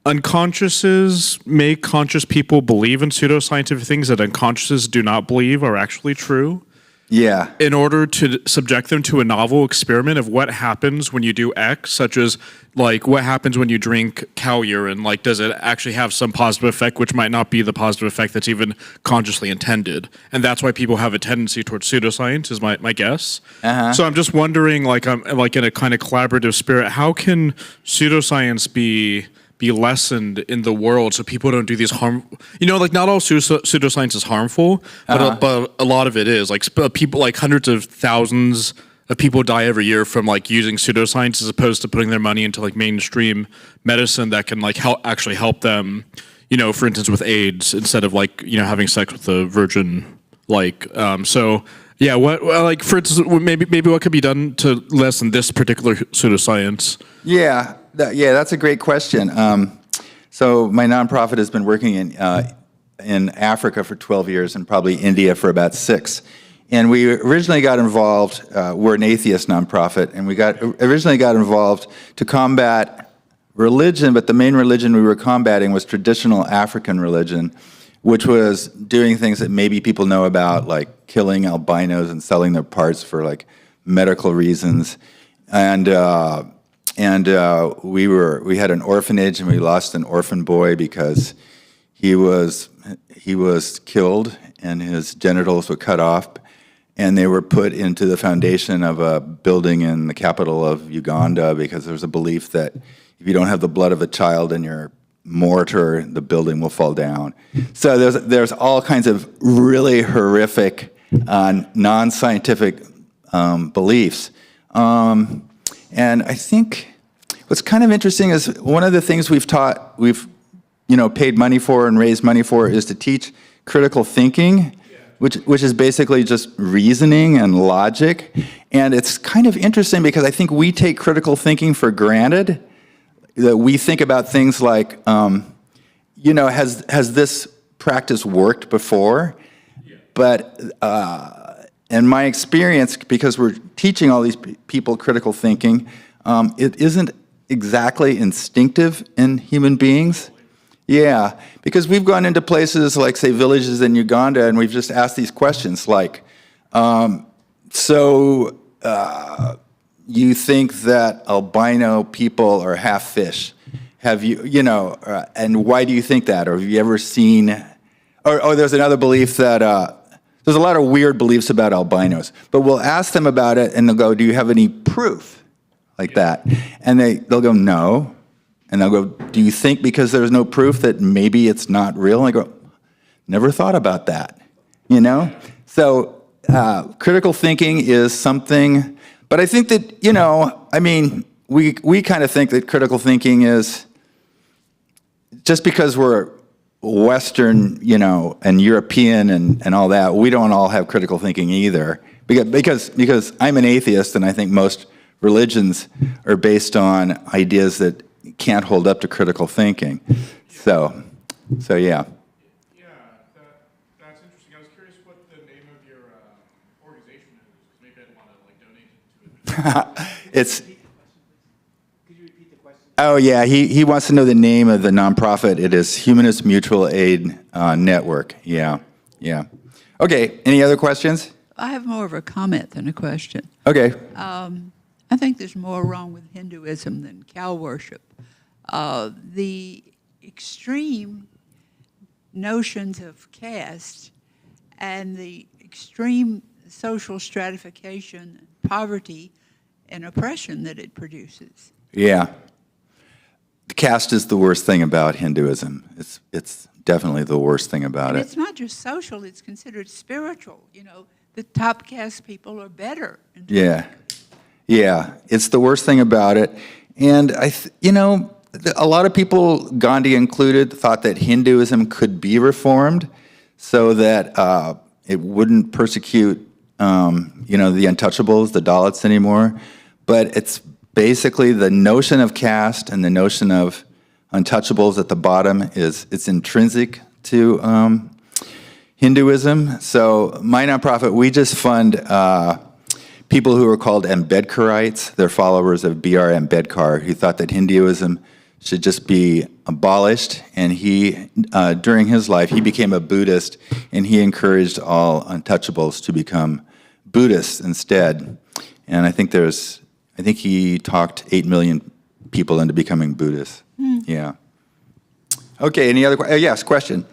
[SPEAKER 2] unconsciouses make conscious people believe in pseudoscientific things that unconsciouses do not believe are actually true.
[SPEAKER 4] Yeah.
[SPEAKER 2] in order to subject them to a novel experiment of what happens when you do X, such as like what happens when you drink cow urine. Like, does it actually have some positive effect, which might not be the positive effect that's even consciously intended? And that's why people have a tendency towards pseudoscience, is my guess. So I'm just wondering, like, I'm like in a kind of collaborative spirit, how can pseudoscience be lessened in the world so people don't do these like not all pseudoscience is harmful, but a lot of it is. Like people, like hundreds of thousands of people die every year from like using pseudoscience as opposed to putting their money into like mainstream medicine that can like actually help them, for instance with AIDS, instead of like, having sex with a virgin. Like, so yeah, like for instance, maybe what could be done to lessen this particular pseudoscience?
[SPEAKER 4] Yeah. That's a great question. So my nonprofit has been working in Africa for 12 years and probably India for about 6. And we originally got involved, we're an atheist nonprofit, and we originally got involved to combat religion, but the main religion we were combating was traditional African religion, which was doing things that maybe people know about, like killing albinos and selling their parts for like medical reasons. And we had an orphanage, and we lost an orphan boy because he was killed and his genitals were cut off, and they were put into the foundation of a building in the capital of Uganda because there's a belief that if you don't have the blood of a child in your mortar, the building will fall down. So there's all kinds of really horrific, non-scientific beliefs. And I think what's kind of interesting is one of the things we've paid money for and raised money for is to teach critical thinking, which is basically just reasoning and logic. And it's kind of interesting because I think we take critical thinking for granted. That we think about things like, has this practice worked before? But in my experience, because we're teaching all these people critical thinking, it isn't exactly instinctive in human beings. Yeah, because we've gone into places like, say, villages in Uganda, and we've just asked these questions like, you think that albino people are half fish? Have you, and why do you think that? Or have you ever seen, or there's another belief that, there's a lot of weird beliefs about albinos, but we'll ask them about it and they'll go, do you have any proof like that? And they'll go, no. And they'll go, do you think because there's no proof that maybe it's not real? And I go, never thought about that, So critical thinking is something, but I think that, we kind of think that critical thinking is, just because we're Western, and European and all that, we don't all have critical thinking either. Because I'm an atheist, and I think most religions are based on ideas that can't hold up to critical thinking. So yeah.
[SPEAKER 2] Yeah, that's interesting. I was curious what the name of your organization is. Maybe I'd want to donate to it.
[SPEAKER 4] It's. Oh yeah, he wants to know the name of the nonprofit. It is Humanist Mutual Aid Network. Yeah. Okay. Any other questions?
[SPEAKER 7] I have more of a comment than a question.
[SPEAKER 4] Okay.
[SPEAKER 7] I think there's more wrong with Hinduism than cow worship. The extreme notions of caste and the extreme social stratification, poverty, and oppression that it produces.
[SPEAKER 4] Yeah. Caste is the worst thing about Hinduism. It's definitely the worst thing about it.
[SPEAKER 7] It's not just social, it's considered spiritual. The top caste people are better.
[SPEAKER 4] Yeah. It's the worst thing about it. And a lot of people, Gandhi included, thought that Hinduism could be reformed so that it wouldn't persecute, the untouchables, the Dalits anymore. But it's basically the notion of caste and the notion of untouchables at the bottom it's intrinsic to Hinduism. So my nonprofit, we just fund people who are called Ambedkarites. They're followers of B.R. Ambedkar, who thought that Hinduism should just be abolished. And he, during his life, he became a Buddhist, and he encouraged all untouchables to become Buddhists instead. And I think he talked 8 million people into becoming Buddhists. Yeah. Okay, any other questions? Yes, question.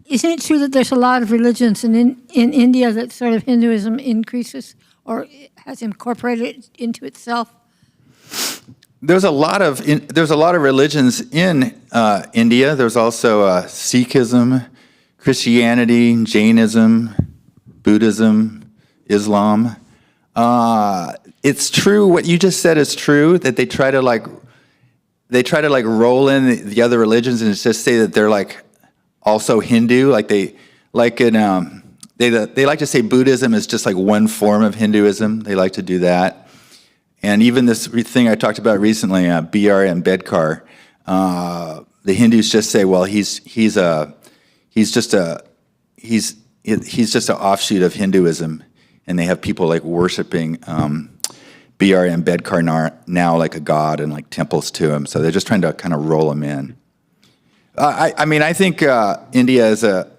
[SPEAKER 5] Isn't it true that there's a lot of religions in India that sort of Hinduism increases or has incorporated into itself?
[SPEAKER 4] There's a lot of religions in India. There's also Sikhism, Christianity, Jainism, Buddhism, Islam. It's true. What you just said is true. That they try to roll in the other religions and just say that they're like also Hindu. They like to say Buddhism is just like one form of Hinduism. They like to do that. And even this thing I talked about recently, B.R. Ambedkar, the Hindus just say, well, he's just an offshoot of Hinduism, and they have people like worshiping B.R. Ambedkar now like a god and like temples to him. So they're just trying to kind of roll him in. I think India is a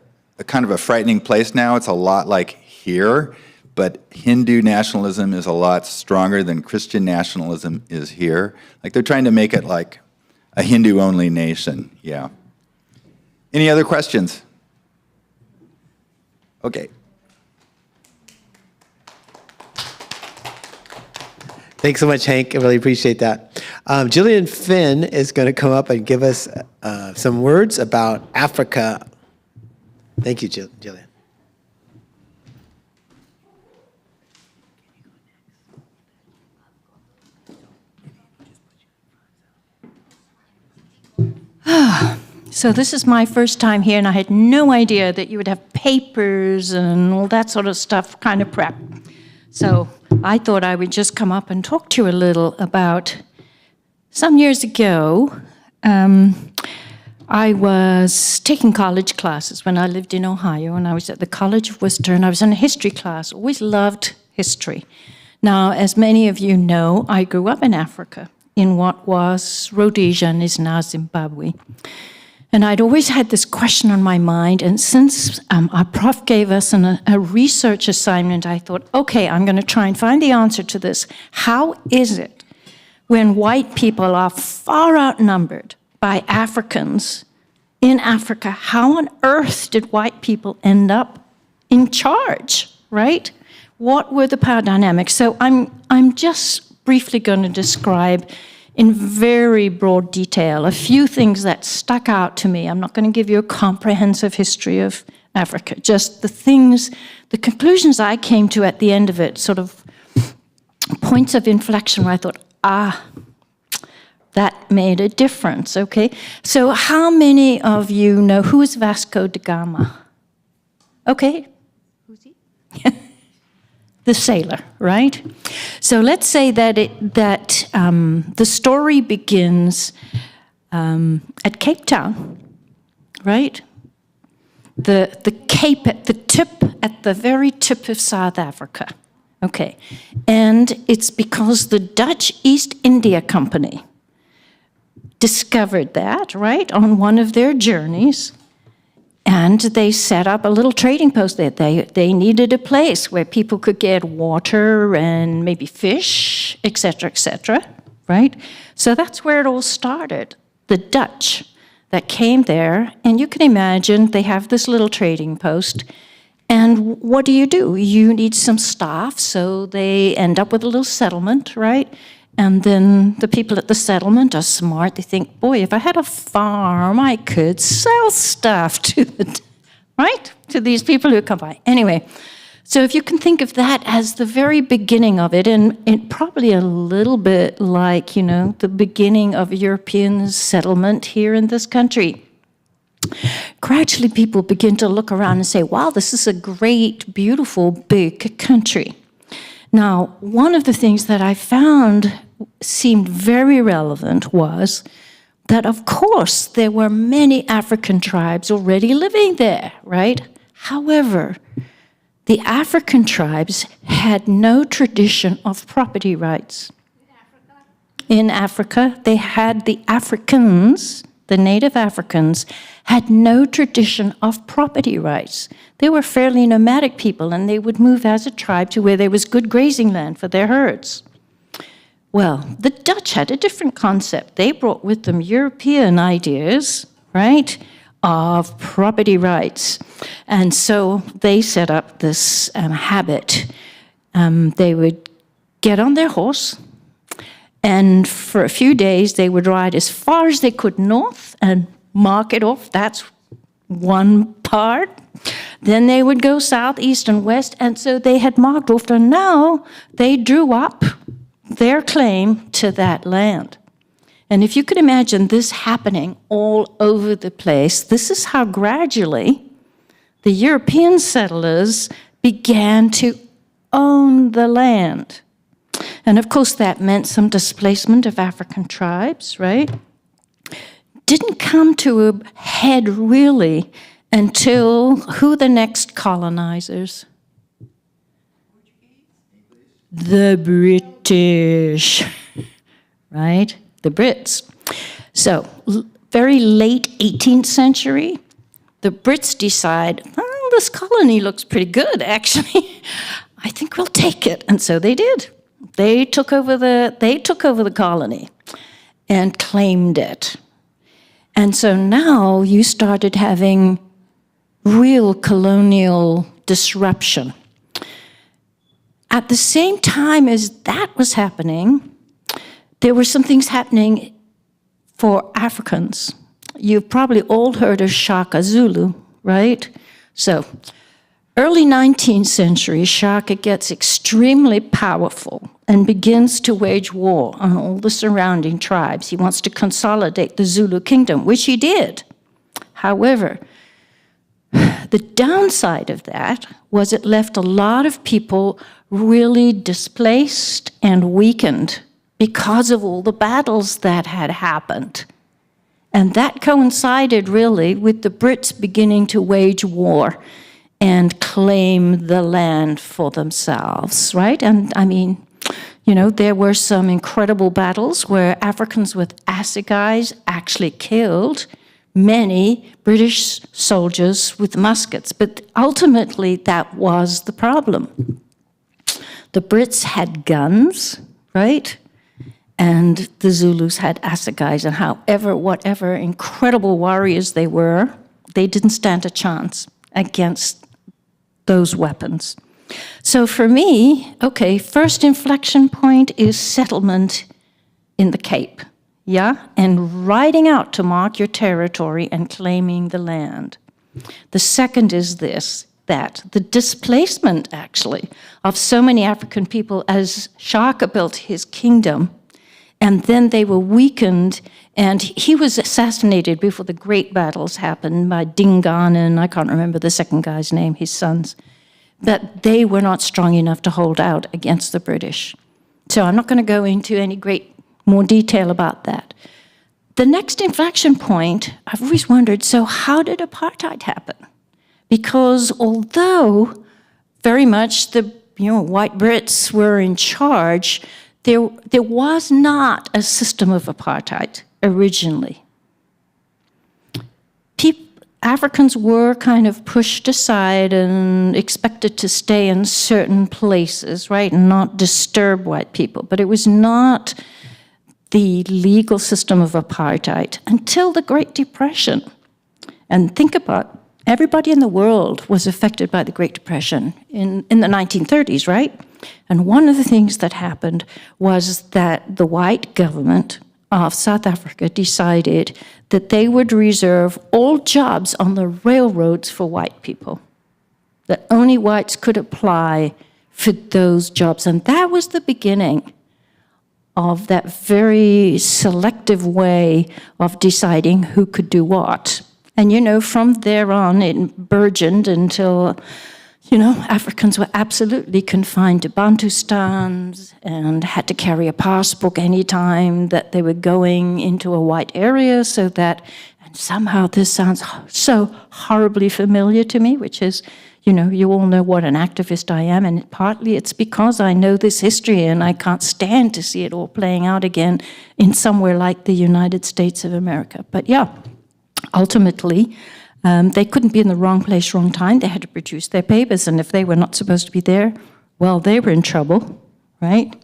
[SPEAKER 4] kind of a frightening place now. It's a lot like here. But Hindu nationalism is a lot stronger than Christian nationalism is here. Like they're trying to make it like a Hindu-only nation. Yeah. Any other questions? Okay.
[SPEAKER 1] Thanks so much, Hank. I really appreciate that. Jillian Finn is going to come up and give us some words about Africa. Thank you, Jillian.
[SPEAKER 6] So this is my first time here, and I had no idea that you would have papers and all that sort of stuff kind of prep. So I thought I would just come up and talk to you a little about some years ago. I was taking college classes when I lived in Ohio, and I was at the College of Worcester, and I was in a history class. Always loved history. Now, as many of you know, I grew up in Africa, in what was Rhodesia and is now Zimbabwe. And I'd always had this question on my mind, and since our prof gave us a research assignment, I thought, okay, I'm going to try and find the answer to this. How is it when white people are far outnumbered by Africans in Africa? How on earth did white people end up in charge, right? What were the power dynamics? So I'm just briefly going to describe in very broad detail a few things that stuck out to me. I'm not going to give you a comprehensive history of Africa, just the conclusions I came to at the end of it, sort of points of inflection where I thought, that made a difference, okay? So how many of you know who is Vasco da Gama? Okay. Who's he? The sailor, right? So let's say that the story begins at Cape Town, right? The Cape at the very tip of South Africa. Okay, and it's because the Dutch East India Company discovered that, right, on one of their journeys. And they set up a little trading post there. They needed a place where people could get water and maybe fish, et cetera, right? So that's where it all started. The Dutch that came there, and you can imagine they have this little trading post. And what do? You need some staff, so they end up with a little settlement, right? And then the people at the settlement are smart. They think, boy, if I had a farm, I could sell stuff to these people who come by. Anyway, so if you can think of that as the very beginning of it, and probably a little bit like, the beginning of European settlement here in this country. Gradually, people begin to look around and say, wow, this is a great, beautiful, big country. Now, one of the things that I found seemed very relevant was that, of course, there were many African tribes already living there, right? However, the African tribes had no tradition of property rights. In Africa, they had the Africans, the native Africans had no tradition of property rights. They were fairly nomadic people, and they would move as a tribe to where there was good grazing land for their herds. Well, the Dutch had a different concept. They brought with them European ideas, right, of property rights. And so they set up this habit. They would get on their horse, and for a few days they would ride as far as they could north and mark it off. That's one part. Then they would go south, east, and west, and so they had marked off, and now they drew up their claim to that land. And if you could imagine this happening all over the place, this is how gradually the European settlers began to own the land. And of course, that meant some displacement of African tribes, right? Didn't come to a head really until who the next colonizers? The British, right? The Brits. So, very late 18th century, the Brits decide, oh, this colony looks pretty good, actually. I think we'll take it. And so they did. They took over the colony and claimed it. And so now you started having real colonial disruption. At the same time as that was happening, there were some things happening for Africans. You've probably all heard of Shaka Zulu, right? So, early 19th century, Shaka gets extremely powerful and begins to wage war on all the surrounding tribes. He wants to consolidate the Zulu kingdom, which he did. However, the downside of that was it left a lot of people really displaced and weakened because of all the battles that had happened. And that coincided really with the Brits beginning to wage war and claim the land for themselves, right? And I mean, you know, there were some incredible battles where Africans with assegais actually killed many British soldiers with muskets. But ultimately, that was the problem. The Brits had guns, right? And the Zulus had assegais. And whatever incredible warriors they were, they didn't stand a chance against those weapons. So for me, okay, first inflection point is settlement in the Cape, yeah? And riding out to mark your territory and claiming the land. The second is that the displacement, actually, of so many African people as Shaka built his kingdom, and then they were weakened, and he was assassinated before the great battles happened by Dingaan, and I can't remember the second guy's name, his sons. But they were not strong enough to hold out against the British. So I'm not going to go into any more detail about that. The next inflection point, I've always wondered, so how did apartheid happen? Because although very much the white Brits were in charge, there was not a system of apartheid originally. Africans were kind of pushed aside and expected to stay in certain places, right, and not disturb white people. But it was not the legal system of apartheid until the Great Depression. And think about everybody in the world was affected by the Great Depression in the 1930s, right? And one of the things that happened was that the white government of South Africa decided that they would reserve all jobs on the railroads for white people, that only whites could apply for those jobs. And that was the beginning of that very selective way of deciding who could do what. And, from there on, it burgeoned until, Africans were absolutely confined to Bantustans and had to carry a passbook any time that they were going into a white area, so that, and somehow this sounds so horribly familiar to me, which is You know, you all know what an activist I am, and partly it's because I know this history and I can't stand to see it all playing out again in somewhere like the United States of America. But yeah, ultimately, they couldn't be in the wrong place, wrong time. They had to produce their papers, and if they were not supposed to be there, well, they were in trouble, right?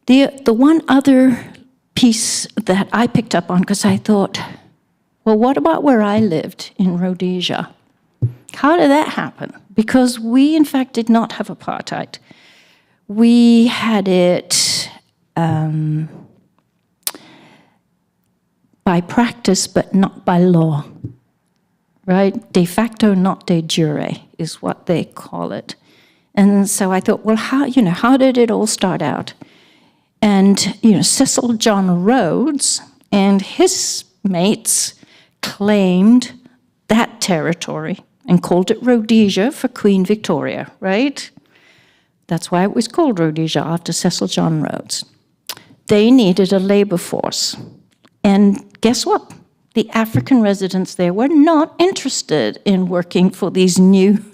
[SPEAKER 6] The one other piece that I picked up on, because I thought, well, what about where I lived in Rhodesia? How did that happen? Because we, in fact, did not have apartheid. We had it by practice, but not by law, right? De facto, not de jure, is what they call it. And so I thought, well, how did it all start out? And, Cecil John Rhodes and his mates claimed that territory and called it Rhodesia for Queen Victoria, right? That's why it was called Rhodesia, after Cecil John Rhodes. They needed a labor force. And guess what? The African residents there were not interested in working for these new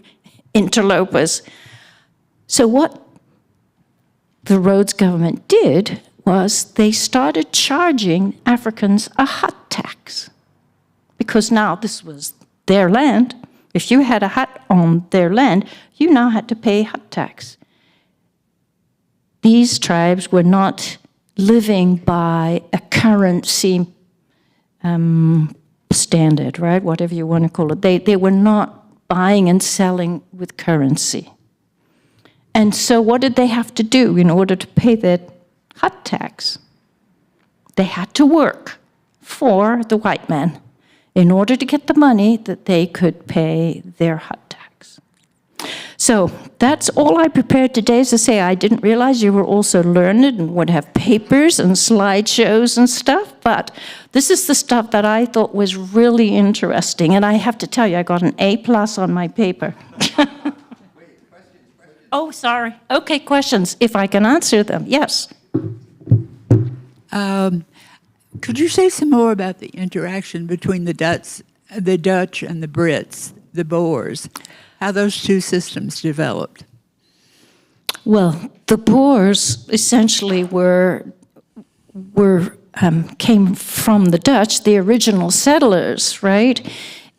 [SPEAKER 6] interlopers. So what the Rhodes government did was they started charging Africans a hut tax. Because now this was their land. If you had a hut on their land, you now had to pay hut tax. These tribes were not living by a currency standard, right? Whatever you want to call it. They were not buying and selling with currency. And so what did they have to do in order to pay their hut tax? They had to work for the white man in order to get the money that they could pay their hut tax. So that's all I prepared today. As I say, I didn't realize you were also learned and would have papers and slideshows and stuff, but this is the stuff that I thought was really interesting. And I have to tell you, I got an A+ on my paper. Oh, sorry. Okay, questions, if I can answer them. Yes.
[SPEAKER 7] Could you say some more about the interaction between the Dutch and the Brits, the Boers, how those two systems developed?
[SPEAKER 6] Well, the Boers essentially came from the Dutch, the original settlers, right?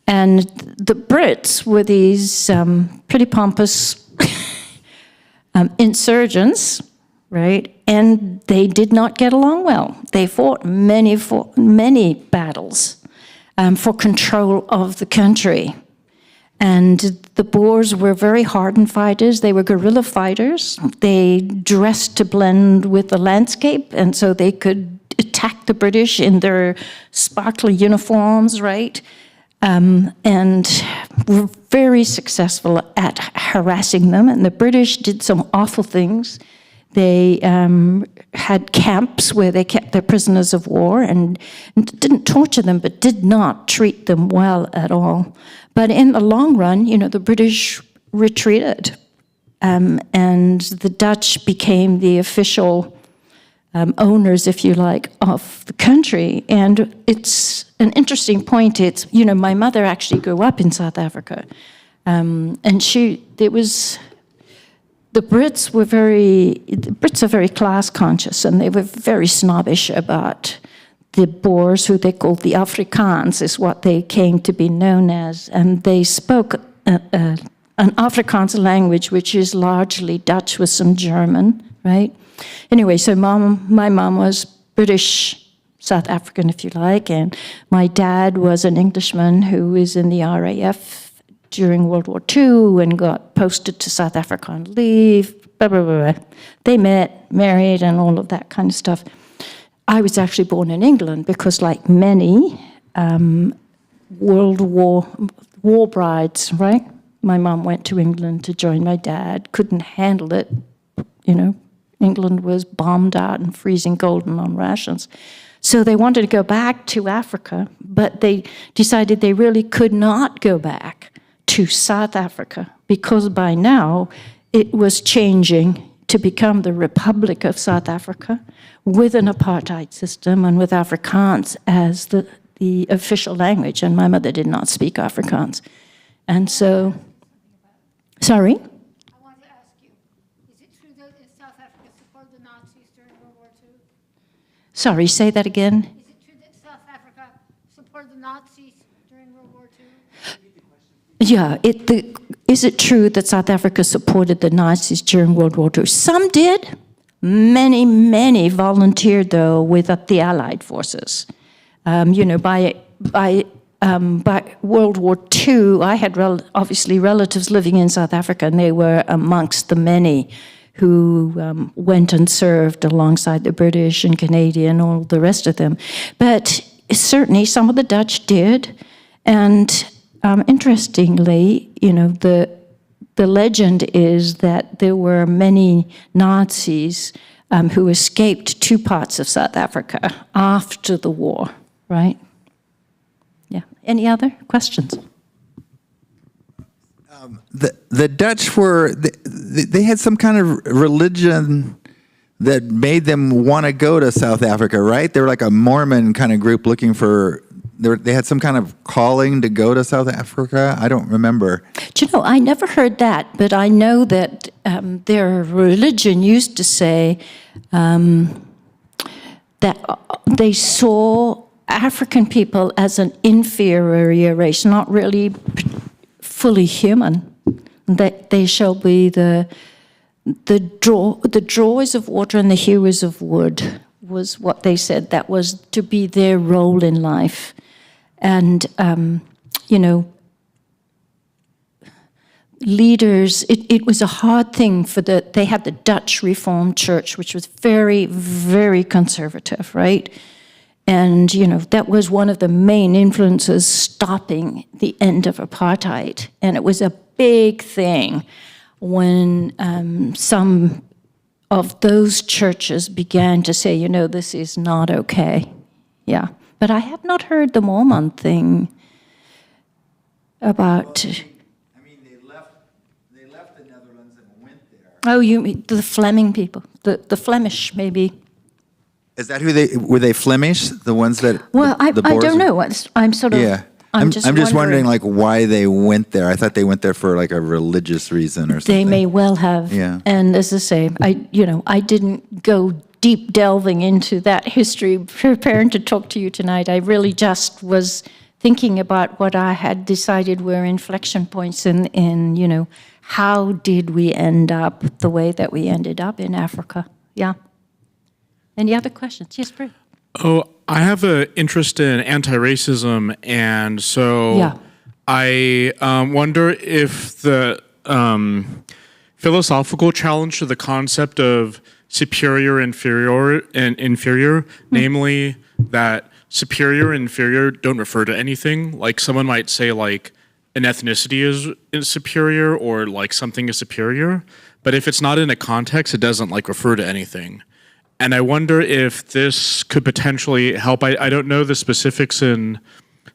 [SPEAKER 6] And the Brits were these pretty pompous insurgents, right? And they did not get along well. They fought many battles for control of the country. And the Boers were very hardened fighters. They were guerrilla fighters. They dressed to blend with the landscape, and so they could attack the British in their sparkly uniforms, right? And were very successful at harassing them. And the British did some awful things. They had camps where they kept their prisoners of war and didn't torture them, but did not treat them well at all. But in the long run, the British retreated, and the Dutch became the official owners, if you like, of the country. And it's an interesting point. It's, my mother actually grew up in South Africa, and the Brits are very class conscious, and they were very snobbish about the Boers, who they called the Afrikaans, is what they came to be known as. And they spoke an Afrikaans language, which is largely Dutch with some German, right? Anyway, so my mom was British, South African, if you like, and my dad was an Englishman who was in the RAF during World War II and got posted to South Africa on leave, blah, blah, blah, blah. They met, married, and all of that kind of stuff. I was actually born in England because, like many World War brides, right? My mom went to England to join my dad, couldn't handle it. England was bombed out and freezing cold and on rations. So they wanted to go back to Africa, but they decided they really could not go back to South Africa because by now it was changing to become the Republic of South Africa with an apartheid system and with Afrikaans as the official language. And my mother did not speak Afrikaans. And so, sorry?
[SPEAKER 5] I wanted to ask you, is it true that South Africa supported the Nazis during World War II?
[SPEAKER 6] Sorry, say that again.
[SPEAKER 5] Is it true that South Africa supported the Nazis during World War II?
[SPEAKER 6] Yeah, is it true that South Africa supported the Nazis during World War II? Some did. Many volunteered, though, with the Allied forces. By World War II, I had obviously relatives living in South Africa, and they were amongst the many who went and served alongside the British and Canadian, all the rest of them. But certainly some of the Dutch did, and interestingly, the legend is that there were many Nazis who escaped two parts of South Africa after the war, right? Yeah. Any other questions?
[SPEAKER 4] The Dutch they had some kind of religion that made them want to go to South Africa, right? They were like a Mormon kind of group looking for. They had some kind of calling to go to South Africa. I don't remember.
[SPEAKER 6] Do you know, I never heard that, but I know that their religion used to say that they saw African people as an inferior race, not really fully human. That they shall be the drawers of water and the hewers of wood was what they said. That was to be their role in life. And, leaders, it was a hard thing they had the Dutch Reformed Church, which was very, very conservative, right? And, that was one of the main influences stopping the end of apartheid. And it was a big thing when some of those churches began to say, this is not okay. Yeah. But I have not heard the Mormon thing about.
[SPEAKER 4] I mean, they left the Netherlands and went there.
[SPEAKER 6] Oh, you mean the Fleming people, the Flemish, maybe.
[SPEAKER 4] Is that were they Flemish? The ones that?
[SPEAKER 6] Well, I
[SPEAKER 4] Boers
[SPEAKER 6] don't know. I'm sort of.
[SPEAKER 4] Yeah.
[SPEAKER 6] I'm just
[SPEAKER 4] wondering, like, why they went there. I thought they went there for like a religious reason or something.
[SPEAKER 6] They may well have.
[SPEAKER 4] Yeah.
[SPEAKER 6] And as I say, I didn't go deep delving into that history, preparing to talk to you tonight. I really just was thinking about what I had decided were inflection points in how did we end up the way that we ended up in Africa? Yeah. Any other questions? Yes, Bruce.
[SPEAKER 2] Oh, I have an interest in anti-racism, and so
[SPEAKER 6] Yeah.
[SPEAKER 2] I wonder if the philosophical challenge to the concept of superior, inferior, namely that superior and inferior don't refer to anything. Like someone might say like an ethnicity is superior or like something is superior, but if it's not in a context, it doesn't like refer to anything. And I wonder if this could potentially help. I don't know the specifics in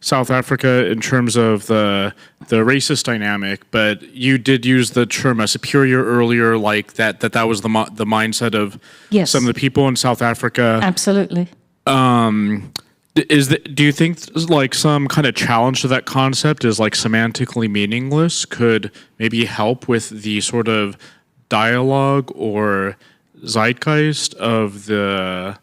[SPEAKER 2] South Africa in terms of the racist dynamic, but you did use the term a superior earlier, like that was the mindset of
[SPEAKER 6] Yes.
[SPEAKER 2] some of the people in South Africa.
[SPEAKER 6] Absolutely.
[SPEAKER 2] Do you think like some kind of challenge to that concept is like semantically meaningless could maybe help with the sort of dialogue or zeitgeist of the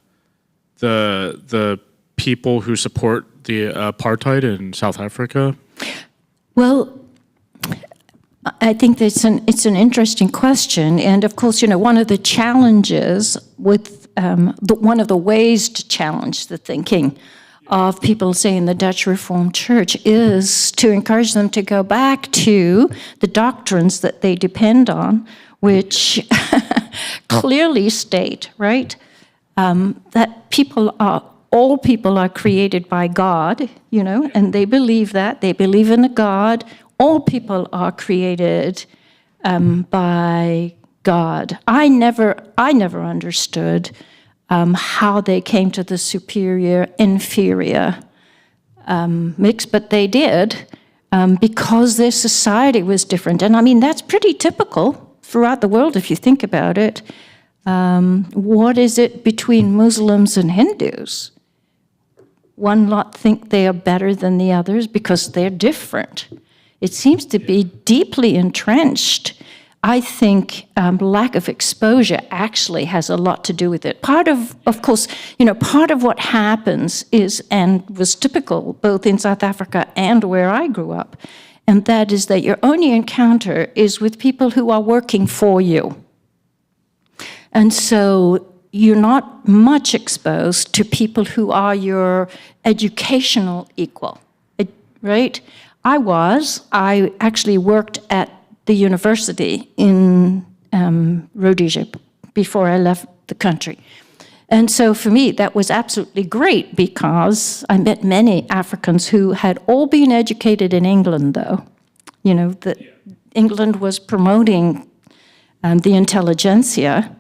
[SPEAKER 2] people who support the apartheid in South Africa?
[SPEAKER 6] Well, I think it's an interesting question, and of course, one of the challenges with one of the ways to challenge the thinking of people, say, in the Dutch Reformed Church is to encourage them to go back to the doctrines that they depend on, which clearly state, right, that all people are created by God, and they believe that. They believe in a God. All people are created by God. I never understood how they came to the superior-inferior mix, but they did because their society was different. And I mean, that's pretty typical throughout the world if you think about it. What is it between Muslims and Hindus? One lot think they are better than the others because they're different. It seems to be deeply entrenched. I think lack of exposure actually has a lot to do with it. Part of course, part of what happens is, and was typical both in South Africa and where I grew up, and that is that your only encounter is with people who are working for you. And so you're not much exposed to people who are your educational equal, right? I actually worked at the university in Rhodesia before I left the country. And so for me, that was absolutely great because I met many Africans who had all been educated in England, though. That England was promoting the intelligentsia.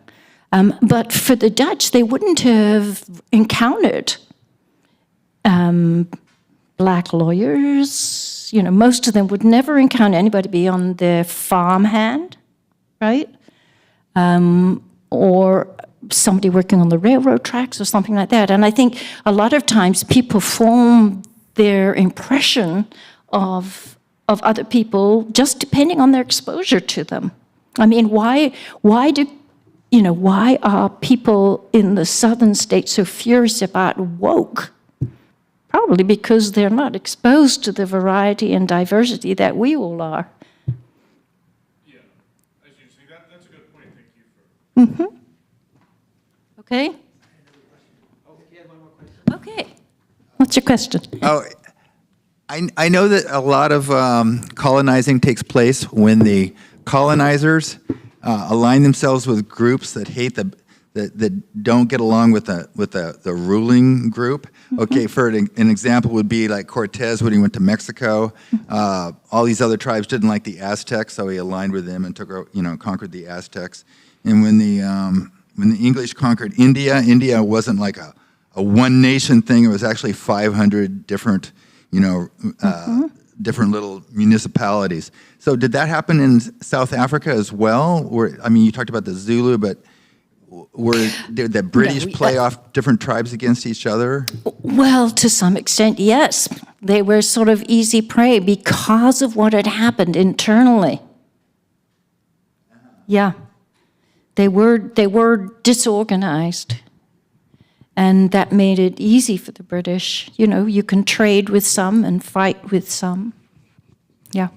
[SPEAKER 6] But for the Dutch, they wouldn't have encountered black lawyers. Most of them would never encounter anybody beyond their farmhand, right? Or somebody working on the railroad tracks or something like that. And I think a lot of times people form their impression of other people just depending on their exposure to them. I mean, why are people in the southern states so furious about woke? Probably because they're not exposed to the variety and diversity that we all are.
[SPEAKER 2] Yeah, as you see, that's a good point. Thank you for.
[SPEAKER 6] Okay? Okay. What's your question?
[SPEAKER 4] Oh, I know that a lot of colonizing takes place when the colonizers align themselves with groups that hate that don't get along with the ruling group. Okay, for an example would be like Cortez when he went to Mexico. All these other tribes didn't like the Aztecs, so he aligned with them and conquered the Aztecs. And when the English conquered India, India wasn't like a one nation thing. It was actually 500 different, different little municipalities. So did that happen in South Africa as well? You talked about the Zulu, but did the British play off different tribes against each other?
[SPEAKER 6] Well, to some extent, yes. They were sort of easy prey because of what had happened internally. Yeah. They were disorganized. And that made it easy for the British. You can trade with some and fight with some. Yeah.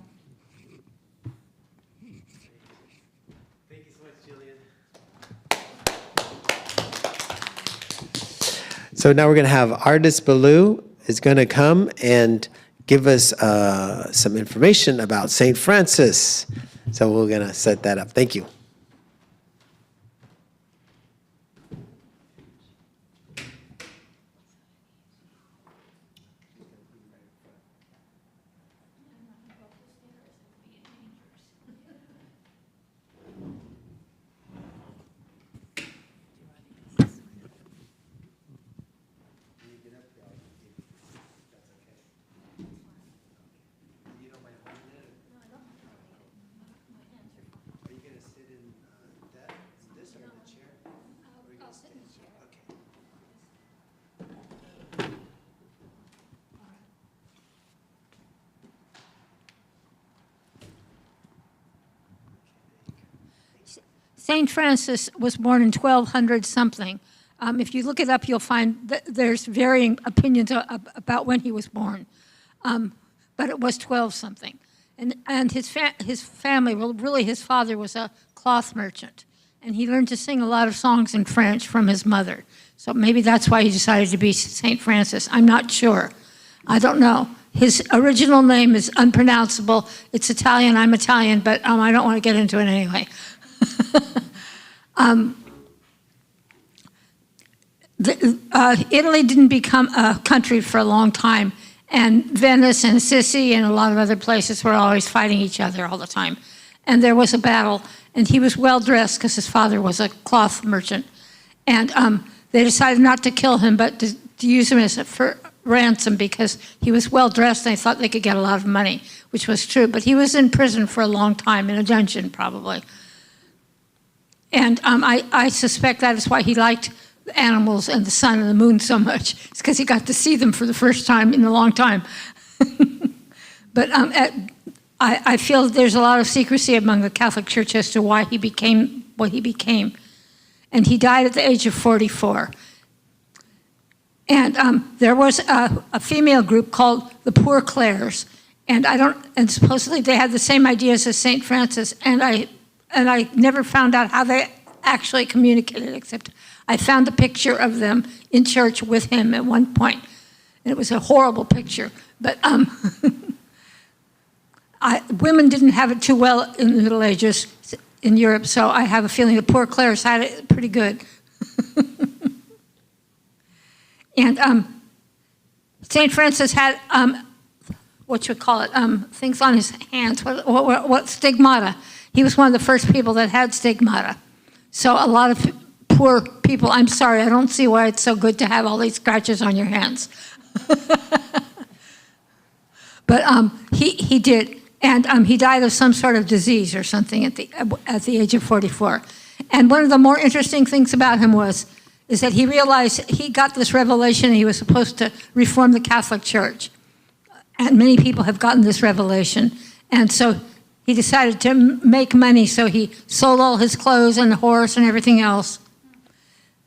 [SPEAKER 1] Thank you so much, Julian. So now we're going to have Artist Baloo is going to come and give us some information about St. Francis. So we're going to set that up. Thank you.
[SPEAKER 5] St. Francis was born in 1200 something. If you look it up, you'll find that there's varying opinions about when he was born. But it was 12 something. And his family, well, really his father was a cloth merchant. And he learned to sing a lot of songs in French from his mother. So maybe that's why he decided to be St. Francis. I'm not sure. I don't know. His original name is unpronounceable. It's Italian. I'm Italian, but I don't want to get into it anyway. Italy didn't become a country for a long time, and Venice and Sicily and a lot of other places were always fighting each other all the time. And there was a battle, and he was well dressed because his father was a cloth merchant. And they decided not to kill him, but to use him for ransom because he was well dressed and they thought they could get a lot of money, which was true. But he was in prison for a long time, in a dungeon probably. And I suspect that is why he liked the animals and the sun and the moon so much. It's because he got to see them for the first time in a long time. But I feel there's a lot of secrecy among the Catholic Church as to why he became what he became. And he died at the age of 44. And there was a female group called the Poor Clares, and supposedly they had the same ideas as St. Francis, and I never found out how they actually communicated, except I found a picture of them in church with him at one point. And it was a horrible picture, but women didn't have it too well in the Middle Ages in Europe, so I have a feeling the Poor Clares had it pretty good. And St. Francis had, things on his hands, what stigmata. He was one of the first people that had stigmata. So a lot of poor people, I'm sorry, I don't see why it's so good to have all these scratches on your hands. But he did, and he died of some sort of disease or something at the age of 44. And one of the more interesting things about him is that he realized he got this revelation he was supposed to reform the Catholic Church. And many people have gotten this revelation. And so he decided to make money, so he sold all his clothes and the horse and everything else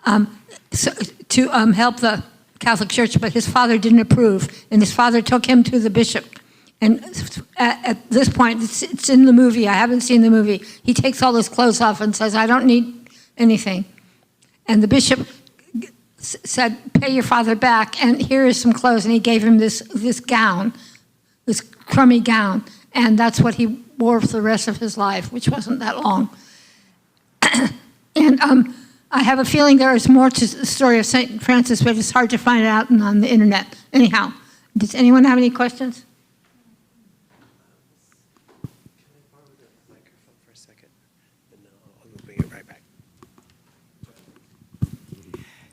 [SPEAKER 5] to help the Catholic Church, but his father didn't approve, and his father took him to the bishop. And at this point, it's in the movie, I haven't seen the movie, he takes all his clothes off and says, I don't need anything. And the bishop said, pay your father back, and here is some clothes. And he gave him this gown, this crummy gown. And that's what he wore for the rest of his life, which wasn't that long. And I have a feeling there is more to the story of St. Francis, but it's hard to find out on the internet. Anyhow, does anyone have any questions?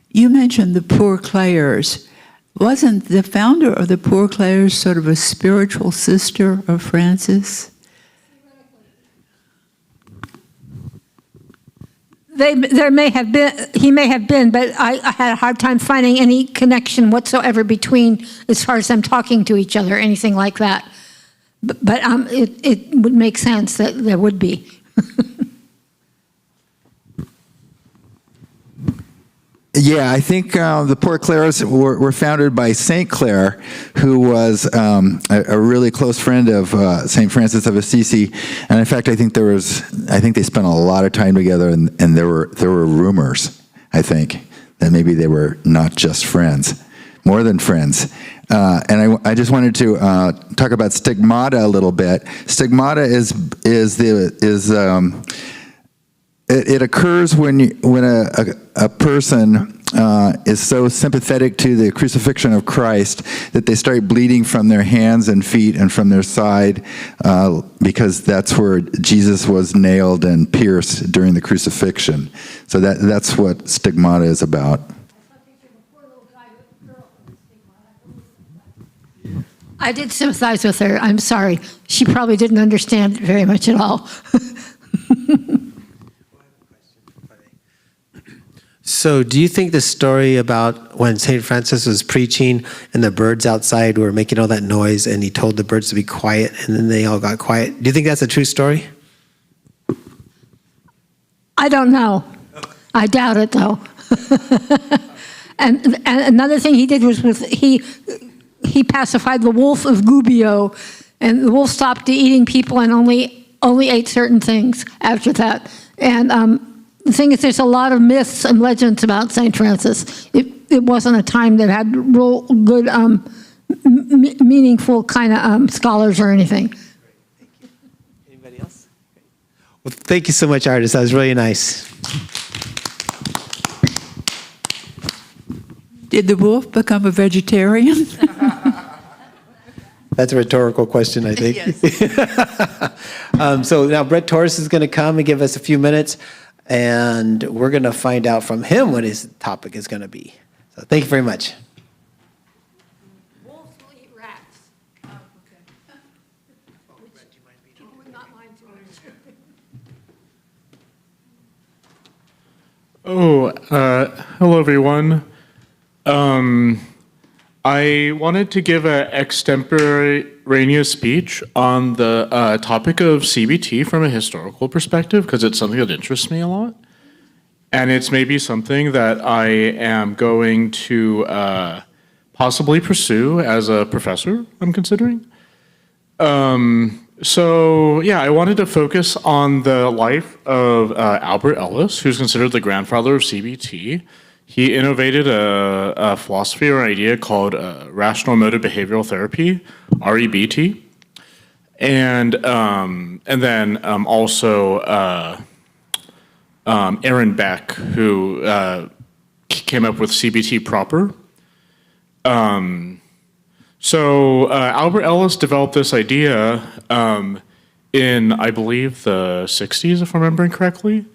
[SPEAKER 7] You mentioned the Poor Clares. Wasn't the founder of the Poor Clares sort of a spiritual sister of Francis?
[SPEAKER 5] He may have been, but I had a hard time finding any connection whatsoever between, as far as them talking to each other, anything like that. But it would make sense that there would be.
[SPEAKER 4] Yeah, I think the Poor Clares were founded by Saint Clare, who was a really close friend of Saint Francis of Assisi, and in fact, I think they spent a lot of time together, and there were rumors, I think, that maybe they were not just friends, more than friends. And I just wanted to talk about stigmata a little bit. Stigmata it occurs when a person is so sympathetic to the crucifixion of Christ that they start bleeding from their hands and feet and from their side because that's where Jesus was nailed and pierced during the crucifixion. So that's what stigmata is about.
[SPEAKER 5] I did sympathize with her. I'm sorry. She probably didn't understand it very much at all.
[SPEAKER 1] So do you think the story about when St. Francis was preaching and the birds outside were making all that noise and he told the birds to be quiet and then they all got quiet, do you think that's a true story?
[SPEAKER 5] I don't know. I doubt it, though. and another thing he did was he pacified the wolf of Gubbio, and the wolf stopped eating people and only ate certain things after that. And the thing is, there's a lot of myths and legends about St. Francis. It wasn't a time that had real good, meaningful kind of scholars or anything.
[SPEAKER 1] Thank you. Anybody else? Well, thank you so much, Artis. That was really nice.
[SPEAKER 7] Did the wolf become a vegetarian?
[SPEAKER 1] That's a rhetorical question, I think.
[SPEAKER 7] Yes.
[SPEAKER 1] So now Brett Torres is going to come and give us a few minutes, and we're going to find out from him what his topic is going to be. So thank you very much.
[SPEAKER 5] Wolves will eat rats. Oh, okay. Would not mind too much.
[SPEAKER 2] Hello everyone. I wanted to give an extemporaneous speech on the topic of CBT from a historical perspective, because it's something that interests me a lot. And it's maybe something that I am going to possibly pursue as a professor, I'm considering. So yeah, I wanted to focus on the life of Albert Ellis, who's considered the grandfather of CBT. He innovated a philosophy or idea called rational emotive behavioral therapy, REBT, and then also Aaron Beck, who came up with CBT proper. So Albert Ellis developed this idea in, I believe, the 60s, if I'm remembering correctly.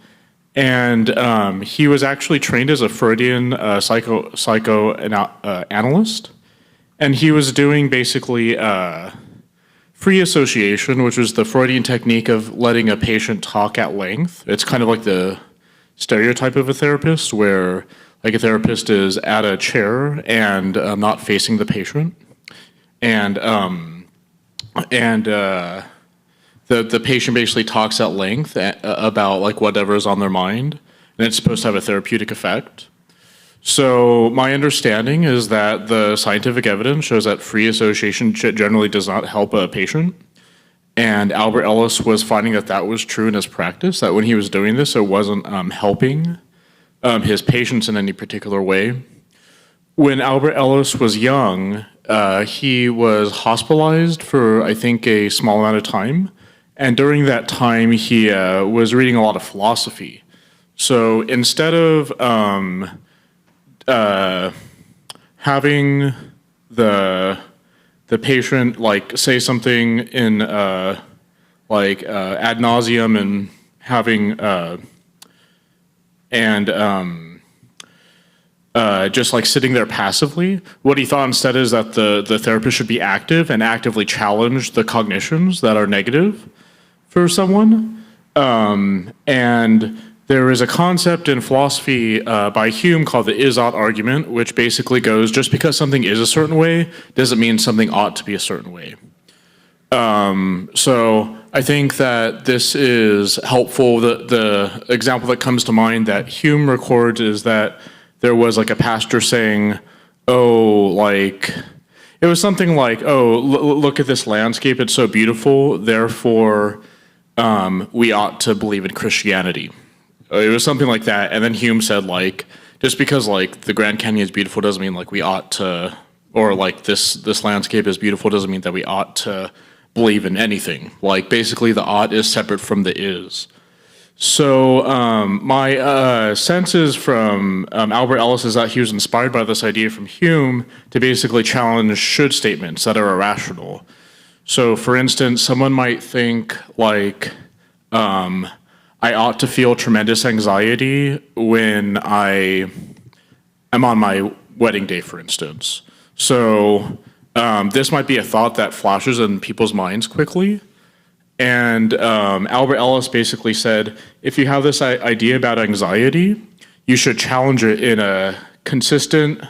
[SPEAKER 2] And he was actually trained as a Freudian psychoanalyst. And he was doing basically free association, which was the Freudian technique of letting a patient talk at length. It's kind of like the stereotype of a therapist, where like a therapist is at a chair and not facing the patient. And the patient basically talks at length about like whatever is on their mind, and it's supposed to have a therapeutic effect. So my understanding is that the scientific evidence shows that free association generally does not help a patient. And Albert Ellis was finding that that was true in his practice, that when he was doing this, it wasn't helping his patients in any particular way. When Albert Ellis was young, he was hospitalized for, I think, a small amount of time. And during that time, he was reading a lot of philosophy. So instead of having the patient like say something in ad nauseum and having just like sitting there passively, what he thought instead is that the therapist should be active and actively challenge the cognitions that are negative for someone. And there is a concept in philosophy by Hume called the is-ought argument, which basically goes, just because something is a certain way doesn't mean something ought to be a certain way. So I think that this is helpful. The example that comes to mind that Hume records is that there was like a pastor saying, it was something like, look at this landscape, it's so beautiful, therefore we ought to believe in Christianity. It was something like that. And then Hume said, like, just because like the Grand Canyon is beautiful doesn't mean like we ought to, or like this landscape is beautiful doesn't mean that we ought to believe in anything. Like basically the ought is separate from the is. So my senses from Albert Ellis is that he was inspired by this idea from Hume to basically challenge should statements that are irrational. So for instance, someone might think like, I ought to feel tremendous anxiety when I am on my wedding day, for instance. So this might be a thought that flashes in people's minds quickly. And Albert Ellis basically said, if you have this idea about anxiety, you should challenge it in a consistent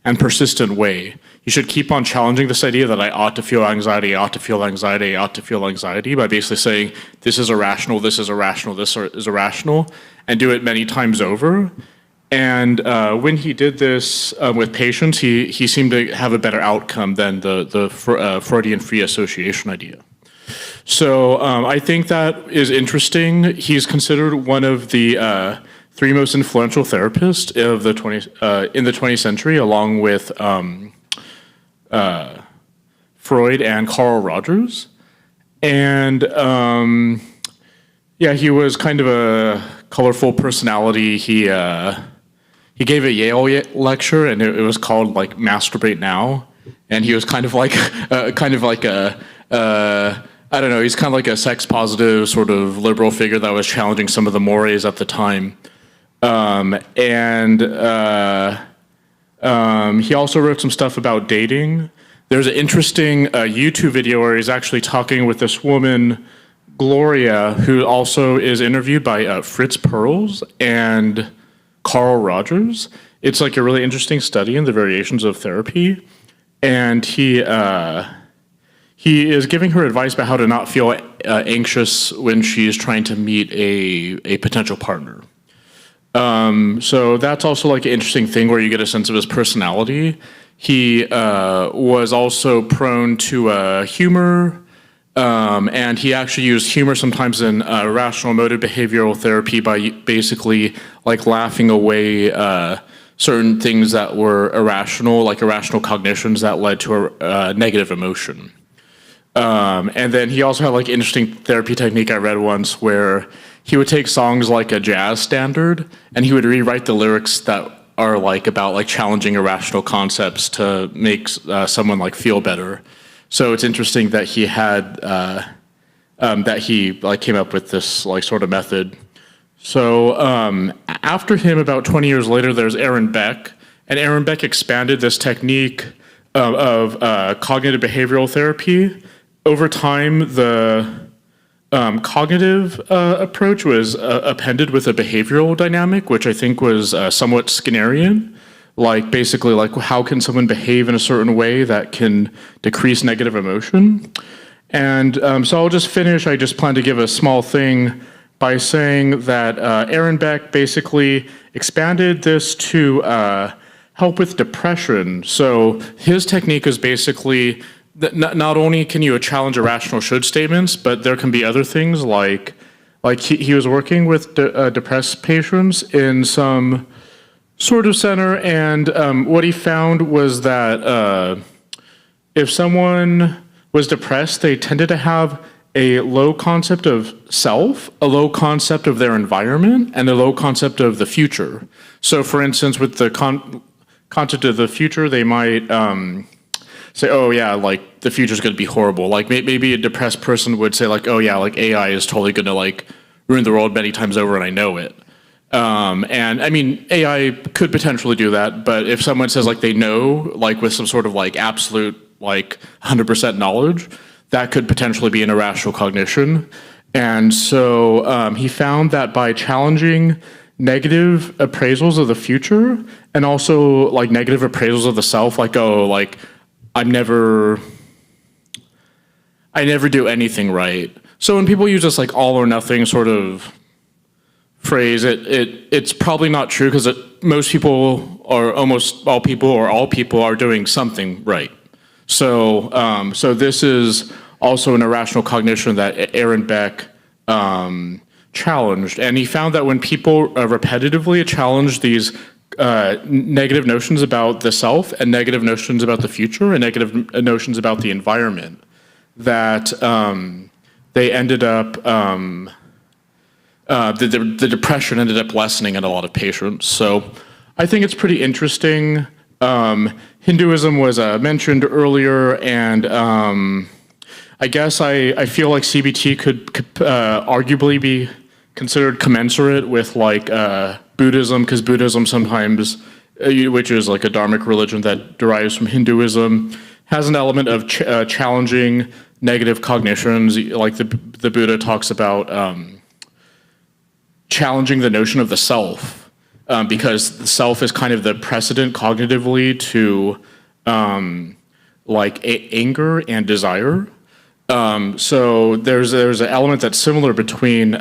[SPEAKER 2] and persistent way. You should keep on challenging this idea that I ought to feel anxiety, I ought to feel anxiety, I ought to feel anxiety, by basically saying, this is irrational, this is irrational, this is irrational, and do it many times over. And when he did this with patients, he seemed to have a better outcome than the Freudian free association idea. So I think that is interesting. He's considered one of the three most influential therapists of the in the 20th century, along with Freud and Carl Rogers. And he was kind of a colorful personality. He gave a Yale lecture, and it was called like "Masturbate Now," and he was kind of like I don't know, he's kind of like a sex positive sort of liberal figure that was challenging some of the mores at the time. He also wrote some stuff about dating. There's an interesting YouTube video where he's actually talking with this woman, Gloria, who also is interviewed by Fritz Perls and Carl Rogers. It's like a really interesting study in the variations of therapy. and he is giving her advice about how to not feel anxious when she's trying to meet a potential partner. So that's also like an interesting thing where you get a sense of his personality. He was also prone to humor, and he actually used humor sometimes in rational emotive behavioral therapy by basically like laughing away certain things that were irrational, like irrational cognitions that led to a negative emotion. And then he also had like interesting therapy technique I read once where he would take songs like a jazz standard and he would rewrite the lyrics that are like about like challenging irrational concepts to make someone like feel better. So it's interesting that he had that he like came up with this like sort of method. So after him, about 20 years later, there's Aaron Beck, and Aaron Beck expanded this technique of cognitive behavioral therapy. Over time, the cognitive approach was appended with a behavioral dynamic, which I think was somewhat Skinnerian. Like basically, like how can someone behave in a certain way that can decrease negative emotion? And so I'll just finish. I just plan to give a small thing by saying that Aaron Beck basically expanded this to help with depression. So his technique is basically that not only can you challenge irrational should statements, but there can be other things like he was working with depressed patients in some sort of center, and what he found was that if someone was depressed, they tended to have a low concept of self, a low concept of their environment, and a low concept of the future. So for instance, with the concept of the future, they might say, oh yeah, like the future's gonna be horrible. Like maybe a depressed person would say like, oh yeah, like AI is totally gonna like ruin the world many times over and I know it. And I mean, AI could potentially do that, but if someone says like they know, like with some sort of like absolute like 100% knowledge, that could potentially be an irrational cognition. And so he found that by challenging negative appraisals of the future and also like negative appraisals of the self, like, oh, like I never do anything right. So when people use this like all or nothing sort of phrase, it's probably not true because most people or almost all people or all people are doing something right. So this is also an irrational cognition that Aaron Beck challenged. And he found that when people repetitively challenge these negative notions about the self and negative notions about the future and negative notions about the environment, that they ended up, the depression ended up lessening in a lot of patients. So I think it's pretty interesting. Hinduism was mentioned earlier, and I guess I feel like CBT could arguably be considered commensurate with like Buddhism, because Buddhism sometimes, which is like a dharmic religion that derives from Hinduism, has an element of challenging negative cognitions. Like the Buddha talks about challenging the notion of the self. Because the self is kind of the precedent cognitively to like anger and desire. So there's an element that's similar between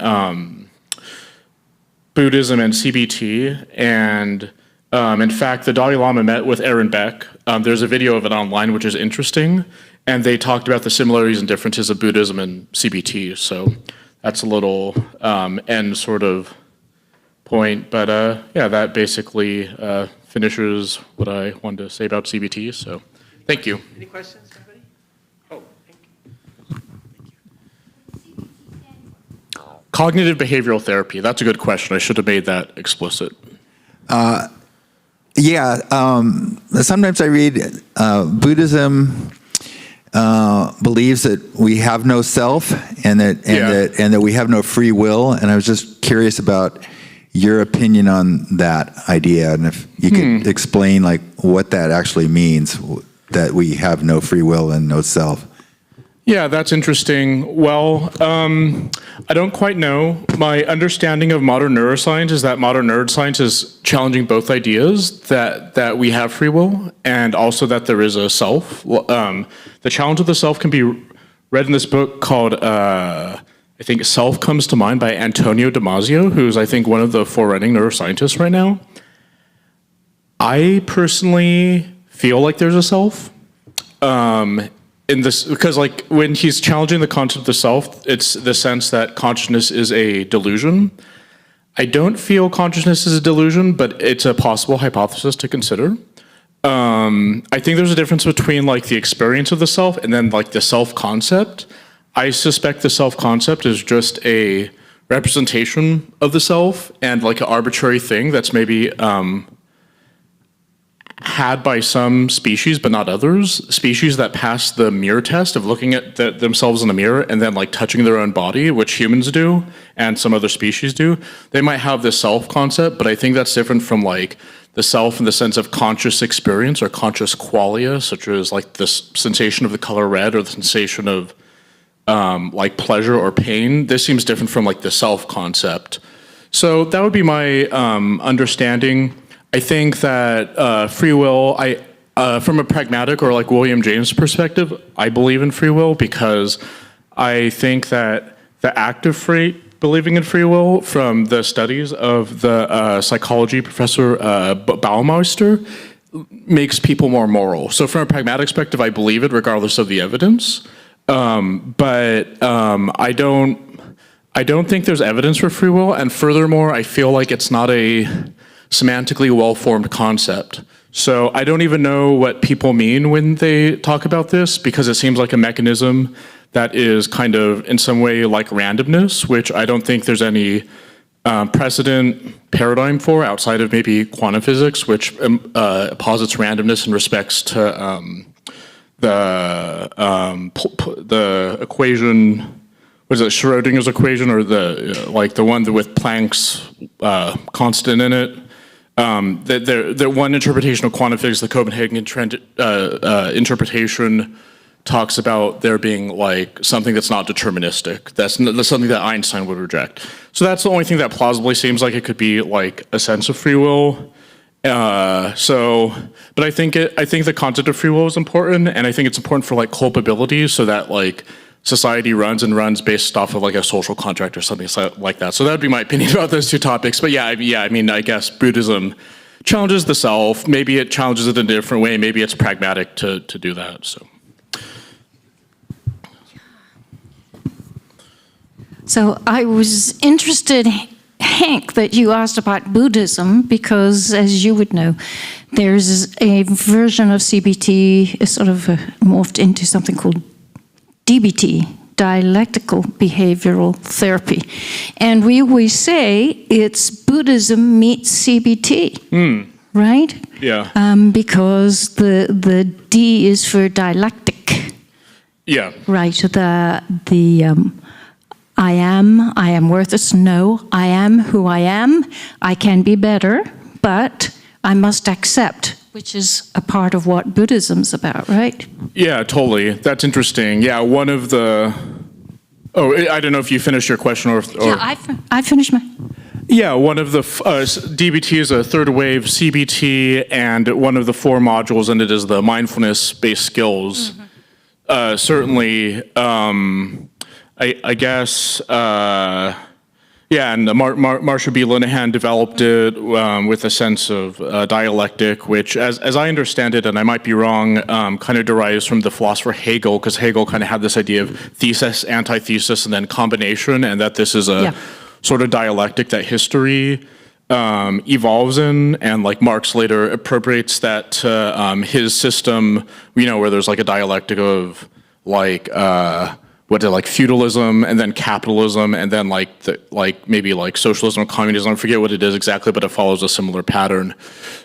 [SPEAKER 2] Buddhism and CBT, and in fact, the Dalai Lama met with Aaron Beck. There's a video of it online, which is interesting, and they talked about the similarities and differences of Buddhism and CBT. So that's a little end sort of point, but yeah, that basically finishes what I wanted to say about CBT. So, thank you.
[SPEAKER 1] Any questions, anybody? Oh, thank you.
[SPEAKER 2] Cognitive behavioral therapy. That's a good question. I should have made that explicit.
[SPEAKER 4] Yeah. Sometimes I read Buddhism believes that we have no self and that we have no free will, and I was just curious about your opinion on that idea, and if you could explain like what that actually means, that we have no free will and no self.
[SPEAKER 2] Yeah, that's interesting. Well, I don't quite know. My understanding of modern neuroscience is that modern neuroscience is challenging both ideas that we have free will and also that there is a self. The challenge of the self can be read in this book called, I think, Self Comes to Mind by Antonio Damasio, who's, I think, one of the forerunning neuroscientists right now. I personally feel like there's a self. In this, because like when he's challenging the concept of the self, it's the sense that consciousness is a delusion. I don't feel consciousness is a delusion, but it's a possible hypothesis to consider. I think there's a difference between like the experience of the self and then like the self concept. I suspect the self concept is just a representation of the self and like an arbitrary thing that's maybe had by some species but not others, species that pass the mirror test of looking at themselves in the mirror and then like touching their own body, which humans do and some other species do. They might have this self concept, but I think that's different from like the self in the sense of conscious experience or conscious qualia, such as like the sensation of the color red or the sensation of like pleasure or pain. This seems different from like the self concept. So that would be my understanding. I think that free will, from a pragmatic or like William James perspective, I believe in free will because I think that the act of believing in free will from the studies of the psychology professor Baumeister makes people more moral. So from a pragmatic perspective, I believe it regardless of the evidence. But I don't think there's evidence for free will. And furthermore, I feel like it's not a semantically well-formed concept. So I don't even know what people mean when they talk about this because it seems like a mechanism that is kind of in some way like randomness, which I don't think there's any precedent paradigm for outside of maybe quantum physics, which posits randomness in respects to the equation, what is it, Schrodinger's equation, or the like the one with Planck's constant in it. The one interpretation of quantum physics, the Copenhagen interpretation, talks about there being like something that's not deterministic. That's something that Einstein would reject. So that's the only thing that plausibly seems like it could be like a sense of free will. But I think the concept of free will is important, and I think it's important for like culpability, so that like society runs based off of like a social contract or something like that. So that would be my opinion about those two topics. But I mean, I guess Buddhism challenges the self. Maybe it challenges it in a different way. Maybe it's pragmatic to do that.
[SPEAKER 6] So I was interested, Hank, that you asked about Buddhism because, as you would know, there's a version of CBT is sort of morphed into something called DBT, dialectical behavioral therapy. And we always say it's Buddhism meets CBT, right?
[SPEAKER 2] Yeah.
[SPEAKER 6] Because the D is for dialectic.
[SPEAKER 2] Yeah.
[SPEAKER 6] Right. The I am worthless. No, I am who I am. I can be better, but I must accept, which is a part of what Buddhism's about, right?
[SPEAKER 2] Yeah, totally. That's interesting. Yeah, one of the... Oh, I don't know if you finished your question or...
[SPEAKER 6] Yeah, I finished my...
[SPEAKER 2] Yeah, one of the... DBT is a third wave CBT, and one of the 4 modules in it is the mindfulness-based skills. Mm-hmm. Certainly, I guess... and Marsha B. Linehan developed it with a sense of dialectic, which, as I understand it, and I might be wrong, kind of derives from the philosopher Hegel, because Hegel kind of had this idea of thesis, antithesis, and then combination, and that this is a sort of dialectic that history evolves in, and like Marx later appropriates that to his system, where there's like a dialectic of like... like feudalism and then capitalism and then maybe socialism or communism. I forget what it is exactly, but it follows a similar pattern.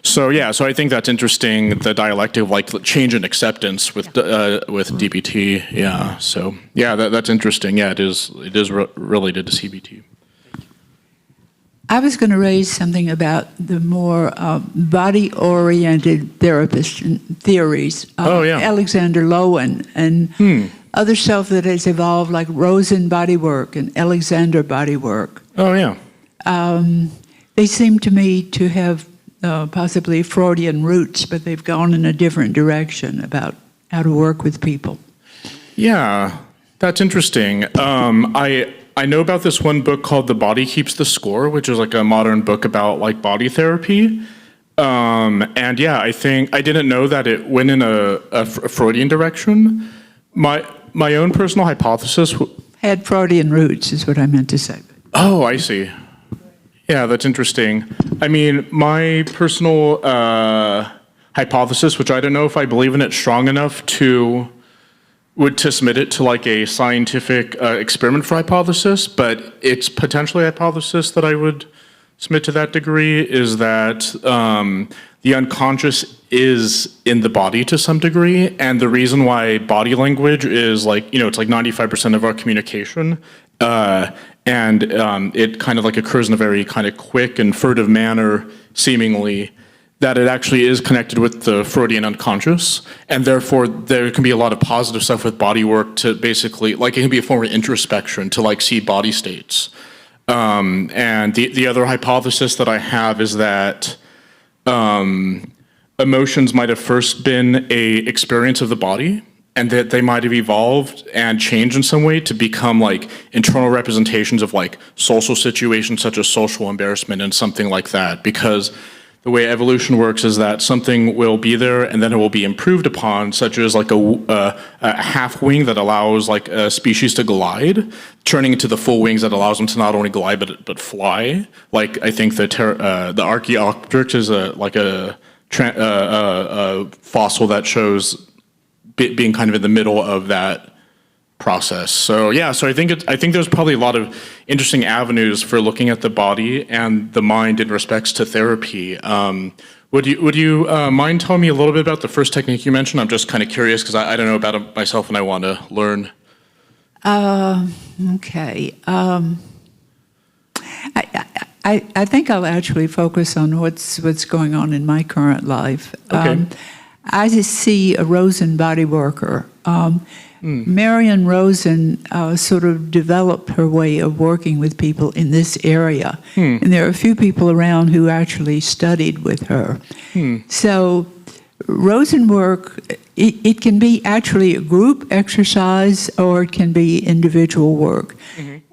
[SPEAKER 2] So I think that's interesting, the dialectic of like change and acceptance with DBT. Yeah. So that's interesting. Yeah, it is related to CBT.
[SPEAKER 7] I was going to raise something about the more body-oriented therapist theories. Alexander Lowen and other stuff that has evolved, like Rosen bodywork and Alexander bodywork.
[SPEAKER 2] Oh, yeah.
[SPEAKER 7] They seem to me to have possibly Freudian roots, but they've gone in a different direction about how to work with people.
[SPEAKER 2] Yeah, that's interesting. I know about this one book called The Body Keeps the Score, which is like a modern book about like body therapy. And yeah, I think I didn't know that it went in a Freudian direction. My own personal hypothesis
[SPEAKER 7] Had Freudian roots, is what I meant to say.
[SPEAKER 2] Oh, I see. Yeah, that's interesting. I mean, my personal hypothesis, which I don't know if I believe in it strong enough to submit it to like a scientific experiment for hypothesis, but it's potentially a hypothesis that I would submit to that degree, is that the unconscious is in the body to some degree, and the reason why body language is like, it's like 95% of our communication, and it kind of like occurs in a very kind of quick and furtive manner, seemingly, that it actually is connected with the Freudian unconscious, and therefore there can be a lot of positive stuff with body work to basically, like it can be a form of introspection to like see body states. And the other hypothesis that I have is that emotions might have first been a experience of the body, and that they might have evolved and changed in some way to become like internal representations of like social situations such as social embarrassment and something like that. Because the way evolution works is that something will be there and then it will be improved upon, such as like a half wing that allows like a species to glide, turning into the full wings that allows them to not only glide but fly. Like I think the Archaeopteryx is a fossil that shows being kind of in the middle of that process. So yeah, so I think there's probably a lot of interesting avenues for looking at the body and the mind in respects to therapy. Would you mind telling me a little bit about the first technique you mentioned? I'm just kind of curious because I don't know about it myself and I want to learn.
[SPEAKER 7] Okay. I think I'll actually focus on what's going on in my current life.
[SPEAKER 2] Okay.
[SPEAKER 7] I see a Rosen body worker. Marion Rosen sort of developed her way of working with people in this area. And there are a few people around who actually studied with her. So Rosen work, it can be actually a group exercise or it can be individual work.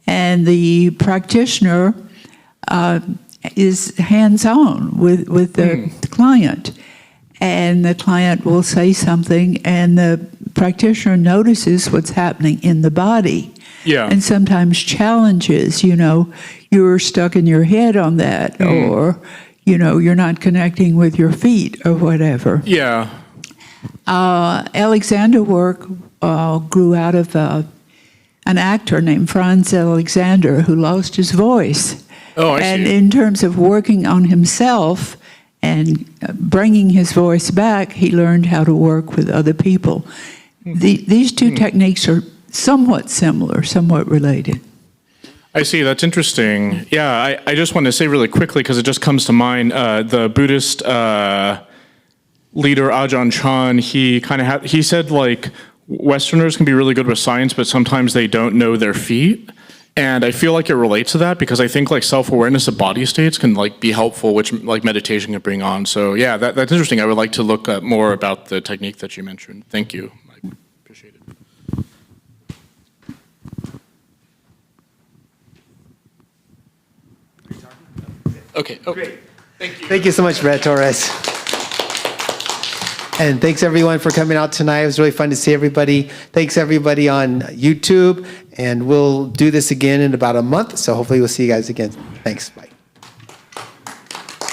[SPEAKER 7] And the practitioner is hands-on with the client. And the client will say something, and the practitioner notices what's happening in the body.
[SPEAKER 2] Yeah.
[SPEAKER 7] And sometimes challenges, you're stuck in your head on that, or, you're not connecting with your feet or whatever.
[SPEAKER 2] Yeah.
[SPEAKER 7] Alexander work grew out of an actor named Franz Alexander who lost his voice.
[SPEAKER 2] Oh, I
[SPEAKER 7] and
[SPEAKER 2] see.
[SPEAKER 7] in terms of working on himself and bringing his voice back, he learned how to work with other people. These two techniques are somewhat similar, somewhat related.
[SPEAKER 2] I see. That's interesting. Yeah, I just want to say really quickly, because it just comes to mind, the Buddhist leader Ajahn Chah, he said like Westerners can be really good with science, but sometimes they don't know their feet. And I feel like it relates to that, because I think like self-awareness of body states can like be helpful, which like meditation can bring on. So yeah, that's interesting. I would like to look up more about the technique that you mentioned. Thank you. I appreciate it. Okay. Oh, great. Thank you.
[SPEAKER 1] Thank you so much, Brett Torres. And thanks everyone for coming out tonight. It was really fun to see everybody. Thanks everybody on YouTube. And we'll do this again in about a month. So hopefully we'll see you guys again. Thanks. Bye.